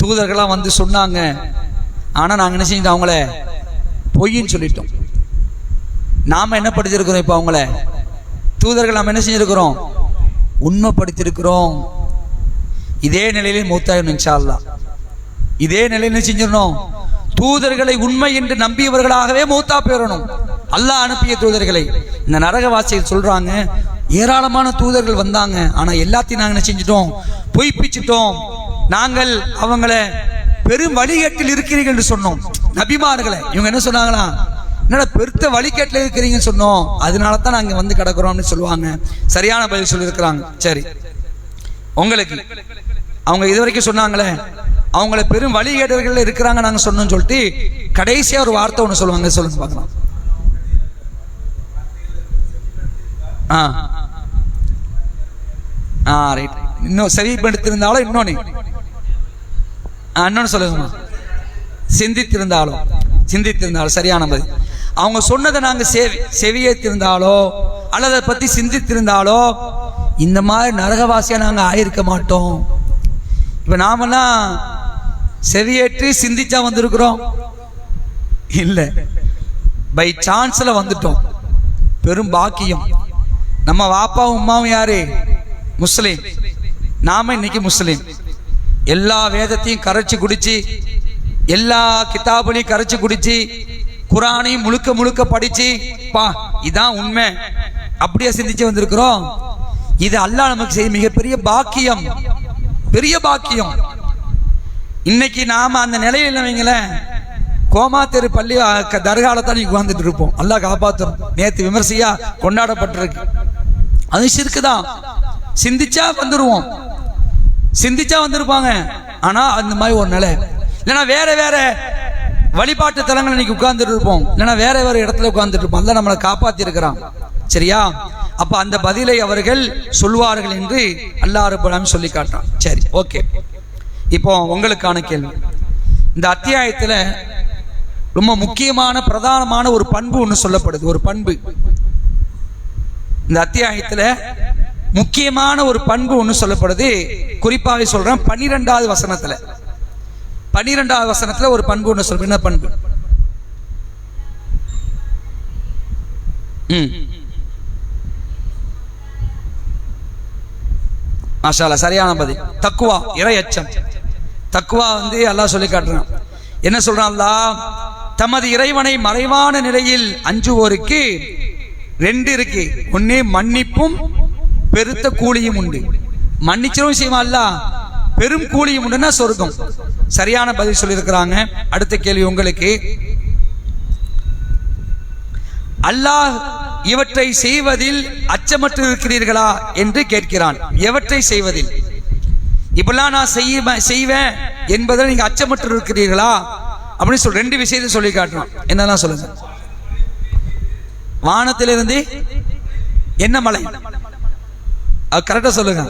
தூதர்கள்லாம் வந்து சொன்னாங்க. ஆனால் நாங்கள் என்ன செஞ்சோம்? அவங்கள பொய்ன்னு சொல்லிட்டோம். நாம் என்ன படிச்சிருக்கிறோம்? இப்போ அவங்கள தூதர்கள் நாம் என்ன செஞ்சிருக்கிறோம்? உண்மைப்படுத்திருக்கிறோம். இதே நிலையிலே மூத்தாயிரும் இன்ஷா அல்லாஹ். இதே நிலையில செஞ்சிடணும். தூதர்களை உண்மை என்று நம்பியவர்களாகவே மூத்தா போயிடணும். அல்லாஹ் அனுப்பிய தூதர்களை. இந்த நரகவாசிகள் சொல்றாங்க, ஏராளமான தூதர்கள் வந்தாங்க, ஆனா எல்லாத்தையும் நாங்கள் என்ன செஞ்சிட்டோம்? பொய்ப்பிச்சிட்டோம். நாங்கள் அவங்கள பெரும் வழிகேட்டில் இருக்கிறீர்கள் என்று சொன்னோம். நபிமார்களை இவங்க என்ன சொன்னாங்களா? என்னடா பெருத்த வழிகேட்டில் இருக்கிறீங்கன்னு சொன்னோம், அதனால தான் நாங்கள் வந்து கிடக்கிறோம்னு சொல்லுவாங்க. சரியான பதில் சொல்லியிருக்கிறாங்க. சரி, உங்களுக்கு அவங்க இதுவரைக்கும் சொன்னாங்களே, அவங்கள பெரும் வழிகேடர்கள் இருக்கிறாங்க நாங்க சொன்னோம்னு சொல்லிட்டு கடைசியா ஒரு வார்த்தை ஒன்று சொல்லுவாங்க. சொல்லுங்க பார்க்கலாம். ரைட். இன்னும் செவிப்படுத்திருந்தாலும் இன்னொன்னு சொல்லுங்கம்மா. சிந்தித்திருந்தாலும் சரியான பதில். அவங்க சொன்னதை நாங்க செவியேற்றிருந்தாலோ அல்லது அதை பத்தி சிந்தித்திருந்தாலோ இந்த மாதிரி நரகவாசியா நாங்க ஆயிருக்க மாட்டோம். இப்ப நாமெல்லாம் செவியேற்றி சிந்திச்சா வந்திருக்கிறோம் இல்ல, பை சான்ஸ்ல வந்துட்டோம். பெரும் பாக்கியம். நம்ம வாப்பாவும் உம்மாவும் யாரு? முஸ்லிம். நாம இன்னைக்கு முஸ்லிம். எல்லா வேதத்தையும் கரைச்சி குடிச்சு, எல்லா கிதாபுலையும் கரைச்சி குடிச்சு, குரானையும் முழுக்க படிச்சு, இதான் உண்மை அப்படியே சிந்திச்சு வந்திருக்கிறோம். இது அல்லாஹ் நமக்கு செய்ய மிகப்பெரிய பாக்கியம், பெரிய பாக்கியம். இன்னைக்கு நாம அந்த நிலையில் இல்லைங்களேன், கோமா தெரு பள்ளி தர்காலத்தான் நீங்க உட்கார்ந்துட்டு இருப்போம். அல்லாஹ் காப்பாற்றும். நேற்று விமர்சையா கொண்டாடப்பட்டிருக்கு. அது ஷிர்க்குதான். சிந்திச்சா வந்துருவோம், சிந்திச்சா வந்திருப்பாங்க. ஆனா அந்த மாதிரி ஒரு நிலை இல்லைன்னா வேற வழிபாட்டு தலங்கள் இன்னைக்கு உட்கார்ந்துட்டு இருப்போம், இல்லைன்னா வேற இடத்துல உட்கார்ந்துட்டு இருப்போம். அல்லாஹ் நம்மளை காப்பாத்தி இருக்கிறான். சரியா? அப்ப அந்த பதிலை அவர்கள் சொல்வார்கள் என்று அல்லாஹ் ரப்பல் ஆலமீன் சொல்லி காட்டுறான். சரி, ஓகே. இப்போ உங்களுக்கான கேள்வி. இந்த அத்தியாயத்துல ரொம்ப முக்கியமான பிரதானமான ஒரு பண்பு ஒன்று சொல்லப்படுது. ஒரு பண்பு இந்த அத்தியாயத்துல முக்கியமான ஒரு பண்பு ஒன்று சொல்லப்படுது. குறிப்பாக சொல்றேன், 12வது வசனத்துல. 12வது வசனத்துல ஒரு பண்பு ஒன்று சொல்றேன். என்ன பண்பு? மாஷா அல்லாஹ், சரியான பதில். தக்வா, இறை அச்சம். தக்வா அல்லாஹ் சொல்லி காட்டுறான். என்ன சொல்றான் அல்லாஹ்? தமது இறைவனை மறைவான நிலையில் அஞ்சுவோருக்கு 2 இருக்கு. ஒண்ணு மன்னிப்பும் பெருத்த கூலியும் உண்டு. மன்னிச்சவும் செய்வான் அல்லாஹ், பெரும் கூலியும் உண்டுன்னா சொர்க்கம். சரியான பதில் சொல்லியிருக்கிறாங்க. அடுத்த கேள்வி உங்களுக்கு. அல்லாஹ் இவற்றை செய்வதில் அச்சமற்று இருக்கிறீர்களா என்று கேட்கிறான். எவற்றை செய்வதில்? இப்பெல்லாம் நான் செய்வேன் என்பதில் நீங்க அச்சமற்று இருக்கிறீர்களா அப்படின்னு சொல்லி 2 விஷயத்தை சொல்லி காட்டுறான். என்னெல்லாம் சொல்லுங்க. வானத்திலிருந்து என்ன மலை? அது கரெக்டா சொல்லுங்க.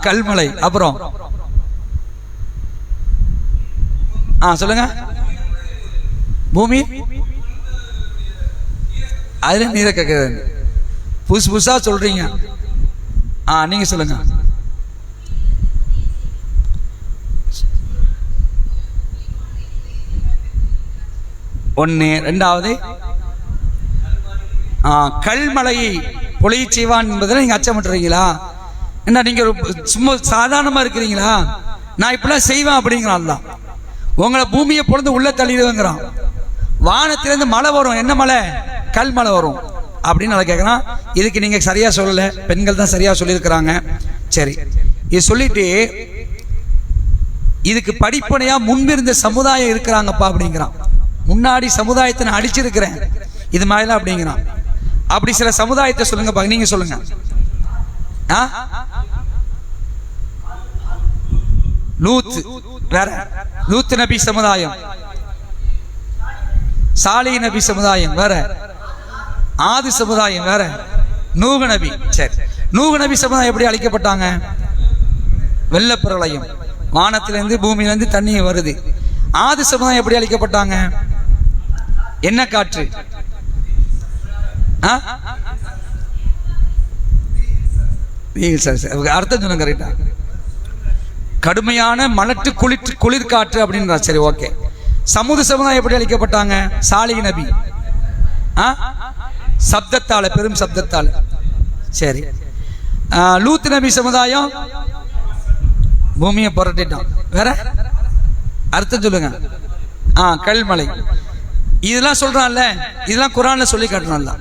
கல்மலை. அப்புறம் சொல்லுங்க. பூமி அதுல நீரை கேட்குறது புதுசு புதுசா சொல்றீங்க. நீங்க சொல்லுங்க. ஒன்னு. ரெண்டாவது கல்மலையை பொழிய செய்வான் என்பதில் நீங்க அச்சமிட்டுறீங்களா? என்ன நீங்க சும்மா சாதாரணமா இருக்கிறீங்களா? நான் இப்பெல்லாம் செய்வேன் அப்படிங்கிறான். உங்களை பூமியை பொழுது உள்ள தள்ளிடுவேங்கிறான். வானத்திலிருந்து மழை வரும். என்ன மழை? கல்மழை வரும் அப்படின்னு நான் கேட்குறான். இதுக்கு நீங்க சரியா சொல்லல, பெண்கள் தான் சரியா சொல்லியிருக்கிறாங்க. சரி, இது சொல்லிட்டு இதுக்கு படிப்பனையா முன்பிருந்த சமுதாயம் இருக்கிறாங்கப்பா அப்படிங்கிறான். முன்னாடி சமுதாயத்தை நான் அடிச்சிருக்கிறேன் இது மாதிரிலாம் அப்படிங்கிறான். அப்படி சில சமுதாயத்தை சொல்லுங்க, நீங்க சொல்லுங்க. லூத் வேற, லூத் நபி சமுதாயம். சாலி நபி சமுதாயம் வேற, ஆதி சமுதாயம் வேற, நூஹ் நபி. சரி, நூஹ் நபி சமுதாயம் எப்படி அழிக்கப்பட்டாங்க? வெள்ளப்பிரளயம், வானத்திலிருந்து பூமியிலிருந்து தண்ணி வருது. ஆதி சமுதாயம் எப்படி அழிக்கப்பட்டாங்க? என்ன காற்று? அர்த்தம் சொல்லுங்க கரெக்டா. கடுமையான மலட்டு குளிர் காற்று அப்படின்றா. சரி, ஓகே. சமூக சமுதாயம் எப்படி அழிக்கப்பட்டாங்க? சாலிஹ் நபி சப்தத்தால, பெரும் சப்தத்தால. சரி, லூத் நபி சமுதாயம் பூமியை புரட்டிட்டான். வேற அர்த்தம் சொல்லுங்க. கல்மலை. இதெல்லாம் சொல்றான்ல, இதெல்லாம் குர்ஆன்ல சொல்லி காட்டுறான்ல.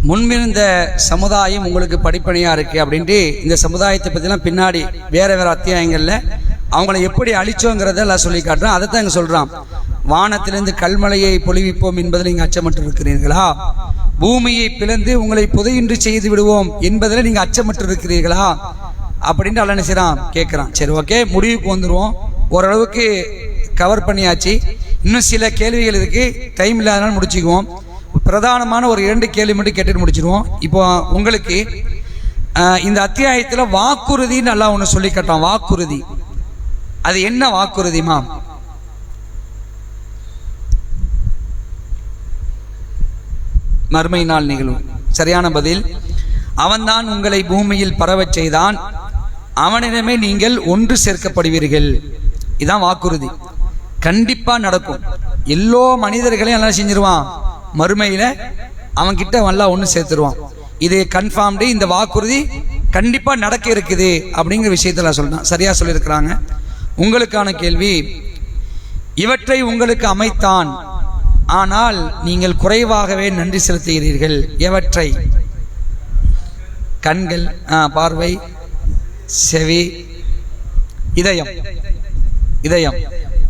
முன்பிருந்த சமுதாயம் உங்களுக்கு படிப்பனையா இருக்கு அப்படின்ட்டு இந்த சமுதாயத்தை பத்திலாம் பின்னாடி வேற வேற அத்தியாயங்கள்ல அவங்களை எப்படி அழிச்சோங்கிறத எல்லாம் சொல்லி காட்டுறோம். அதை தான் இங்க சொல்றான். வானத்திலிருந்து கல்மலையை பொழிவிப்போம் என்பதில் நீங்க அச்சமற்று இருக்கிறீர்களா? பூமியை பிளந்து உங்களை புதையின்றி செய்து விடுவோம் என்பதில் நீங்க அச்சமற்று இருக்கிறீர்களா அப்படின்ட்டு அல்ல நினைச்சான் கேட்கிறான். சரி, ஓகே, முடிவுக்கு வந்துருவோம். ஓரளவுக்கு கவர் பண்ணியாச்சு. இன்னும் சில கேள்விகள் இருக்கு, டைம் இல்லாதனால முடிச்சுக்குவோம். பிரதானமான ஒரு 2 கேள்வி மட்டும் கேட்டுட்டு முடிச்சிருவோம். இப்போ உங்களுக்கு இந்த அத்தியாயத்தில் வாக்குறுதின்னு நல்லா ஒன்று சொல்லி காட்டான். வாக்குறுதி, அது என்ன வாக்குறுதிமா? மறுமை நாள் நிகழும். சரியான பதில், அவன்தான் உங்களை பூமியில் பரவச் செய்தான், அவனிடமே நீங்கள் ஒன்று சேர்க்கப்படுவீர்கள். இதான் வாக்குறுதி. கண்டிப்பா நடக்கும். எல்லோ மனிதர்களையும் எல்லாம் செஞ்சிருவான். மறுமையில அவன் கிட்ட நல்லா ஒன்று சேர்த்துருவான். இது கன்ஃபார்ம்டு. இந்த வாக்குறுதி கண்டிப்பா நடக்க இருக்குது அப்படிங்கிற விஷயத்துல சொல்றான். சரியா சொல்லியிருக்கிறாங்க. உங்களுக்கான கேள்வி, இவற்றை உங்களுக்கு அமைத்தான் ஆனால் நீங்கள் குறைவாகவே நன்றி செலுத்துகிறீர்கள். எவற்றை? கண்கள், பார்வை, செவி, இதயம்,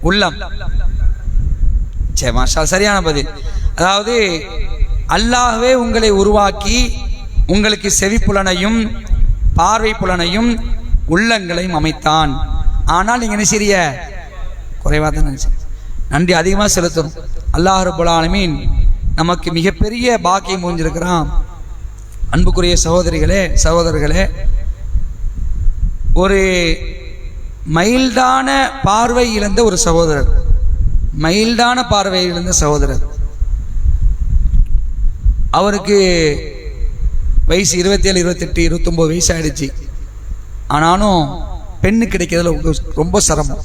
உள்ளம். சரி, மாஷா, சரியான பதில். அதாவது அல்லாஹ்வே உங்களை உருவாக்கி உங்களுக்கு செவி புலனையும் பார்வை புலனையும் உள்ளங்களையும் அமைத்தான். ஆனால் நீங்க என்ன செய்ய? குறைவாக தான் நினைச்சு நன்றி அதிகமாக செலுத்தணும். அல்லாஹ் ரப்பல் ஆலமீன் நமக்கு மிகப்பெரிய பாக்கியம் புரிஞ்சிருக்கிறான். அன்புக்குரிய சகோதரர்களே, ஒரு மைல்டான பார்வை இழந்த ஒரு சகோதரர், அவருக்கு வயசு 27, 28, 29 வயசு ஆயிடுச்சு. ஆனாலும் பெண்ணு கிடைக்கிறதுல ரொம்ப சிரமம்.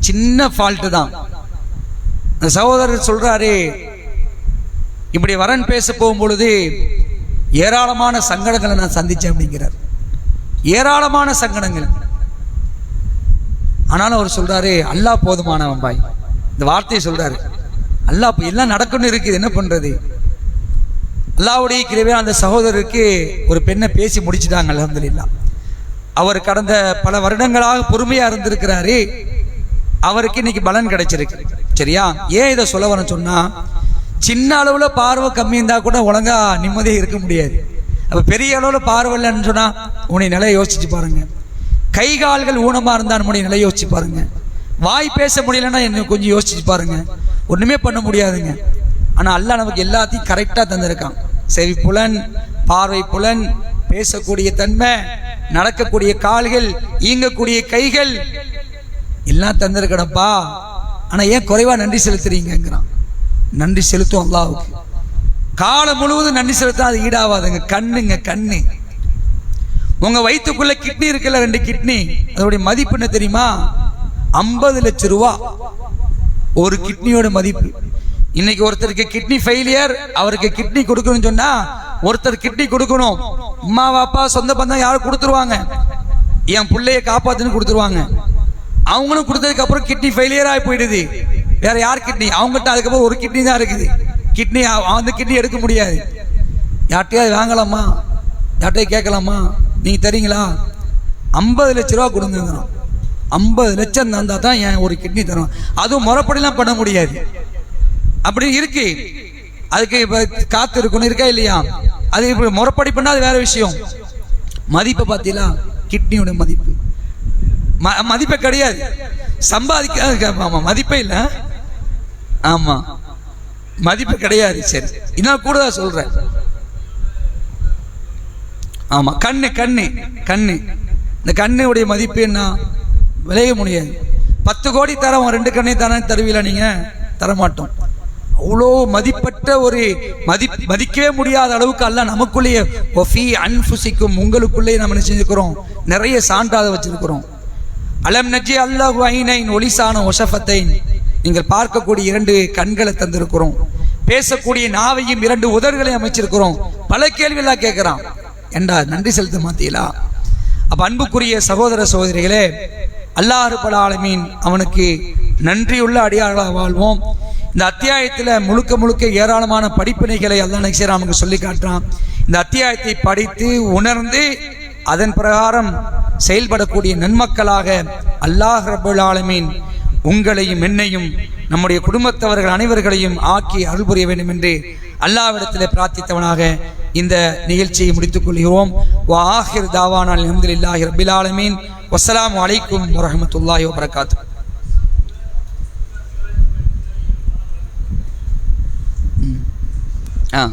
சின்ன ஃபால்ட்டு தான். அந்த சகோதரர் சொல்றாரு, இப்படி வரன் பேச போகும்பொழுது ஏராளமான சங்கடங்களை நான் சந்திச்சேன் அப்படிங்கிறார். ஏராளமான சங்கடங்கள். ஆனாலும் அவர் சொல்றாரு, அல்லாஹ் போதுமானவன் பாய். இந்த வார்த்தையை சொல்றாரு. அல்லாஹ் எல்லாம் நடக்கணும் இருக்குது, என்ன பண்றது? அல்லாஹ்வுடைய கிருபையால் அந்த சகோதரருக்கு ஒரு பெண்ணை பேசி முடிச்சுட்டாங்க, அல்ஹம்துலில்லாஹ். அவர் கடந்த பல வருடங்களாக பொறுமையா இருந்திருக்கிறாரு. அவருக்கு இன்னைக்கு பலன் கிடைச்சிருக்கு. சரியா? ஏன் இதை சொல்ல வரேன்னு சொன்னா, சின்ன அளவுல பார்வை கம்மி இருந்தா கூட ஒழுங்கா நிம்மதியாக இருக்க முடியாது. அப்ப பெரிய அளவுல பார்வை இல்லைன்னு சொன்னா உன்னை நிலையை யோசிச்சு பாருங்க. கை கால்கள் ஊனமா இருந்தா நம்முடைய நிலையை யோசிச்சு பாருங்க. வாய் பேச முடியலன்னா என்ன கொஞ்சம் யோசிச்சு பாருங்க. ஒண்ணுமே பண்ண முடியாதுங்க. ஆனா அல்லாஹ் நமக்கு எல்லாத்தையும் கரெக்டா தந்திருக்கான். செவி புலன், பார்வை புலன், பேசக்கூடிய தன்மை, நடக்கக்கூடிய கால்கள், ஈங்கக்கூடிய கைகள் எல்லாம் தந்திருக்கணப்பா. ஆனா ஏன் குறைவா நன்றி செலுத்துறீங்கிறான். நன்றி செலுத்தும் அல்லாஹ்வுக்கு. காலம் முழுவதும் நன்றி செலுத்தா அது ஈடாவாதுங்க. கண்ணு உங்க வயிற்றுக்குள்ள கிட்னி இருக்குல்ல, 2 கிட்னி, அதோடைய மதிப்பு என்ன தெரியுமா? 50 லட்சம் ரூபா ஒரு கிட்னியோட மதிப்பு. இன்னைக்கு ஒருத்தருக்கு கிட்னி ஃபெயிலியர், அவருக்கு கிட்னி கொடுக்கணும்னு சொன்னா ஒருத்தர் கிட்னி கொடுக்கணும். அம்மா அப்பா சொந்த பந்தம் யாரும் கொடுத்துருவாங்க, என் பிள்ளைய காப்பாத்துன்னு கொடுத்துருவாங்க. அவங்களும் கொடுத்ததுக்கு அப்புறம் கிட்னி ஃபெயிலியர் ஆகி போயிடுது. வேற யார் கிட்னி? அவங்ககிட்ட அதுக்கப்புறம் ஒரு கிட்னி தான் இருக்குது. கிட்னி அந்த கிட்னி எடுக்க முடியாது. யார்ட்டையாவது வாங்கலாமா? யார்ட்டையும் கேட்கலாமா? நீங்க தரீங்களா? 50 லட்சம் ரூபா கொடுங்க. 50 லட்சம் தந்தா தான் என் ஒரு கிட்னி தரும். அதுவும் முறைப்படிலாம் பண்ண முடியாது. அப்படி இருக்கு. அதுக்கு காத்து இருக்கணும், இருக்கா இல்லையா? அது இப்படி முறைப்படி பண்ணா அது வேற விஷயம். மதிப்பை பார்த்தீங்களா? கிட்னியோட மதிப்பு மதிப்பே கிடையாது. சம்பாதிக்க மதிப்பே இல்லை. ஆமா, மதிப்பு கிடையாது. சரி, இன்னும் கூட சொல்றேன். ஆமா, கண்ணு இந்த கண்ணுடைய மதிப்பு என்ன? விளைய முடியாது. 10 கோடி தரம் 2 கண்ணை தானே தருவீங்களா? நீங்க தரமாட்டோம். அவ்வளோ மதிப்பற்ற ஒரு மதிக்கவே முடியாத அளவுக்கு அல்லாஹ் நமக்குள்ளேயே ஒஃபி அன்ஃபுசிக்கும், உங்களுக்குள்ளேயே நம்ம என்ன செஞ்சுக்கிறோம்? நிறைய சான்றாக வச்சிருக்கிறோம். அலம் நஜி அல்லாஹு ஐனைன் ஒலிசான ஒஷஃபத்தைன், நீங்கள் பார்க்கக்கூடிய 2 கண்களை தந்திருக்கிறோம். பேசக்கூடிய நாவையும் 2 உதடுகளையும் அமைச்சிருக்கிறோம். பல கேள்வியெல்லாம் கேட்கிறான். ஏண்டா நன்றி செலுத்த மாட்டீங்களா? அப்ப அன்புக்குரிய சகோதரிகளே, அல்லாஹ் ரப்பல் ஆலமீன் அவனுக்கு நன்றியுள்ள அடியார்களாக வாழ்வோம். இந்த அத்தியாயத்தில் முழுக்க ஏராளமான படிப்பினைகளை அல்லாஹ் நமக்கு சொல்லி காட்டுறான். இந்த அத்தியாயத்தை படித்து உணர்ந்து அதன் பிரகாரம் செயல்படக்கூடிய நன்மக்களாக அல்லாஹ் ரப்பல் ஆலமீன் உங்களையும் என்னையும் நம்முடைய குடும்பத்தவர்கள் அனைவர்களையும் ஆக்கி அருள் புரிய வேண்டும் என்று அல்லாஹ்விடத்தில் பிரார்த்தித்தவனாக இந்த நிகழ்ச்சியை முடித்துக் கொள்கிறோம். வா ஆஹிர் தாவானா அல்ஹம்துலில்லாஹி ரப்பில் ஆலமீன். வஸ்ஸலாமு அலைக்கும் வரஹ்மத்துல்லாஹி வபரகாத்துஹு. ஆ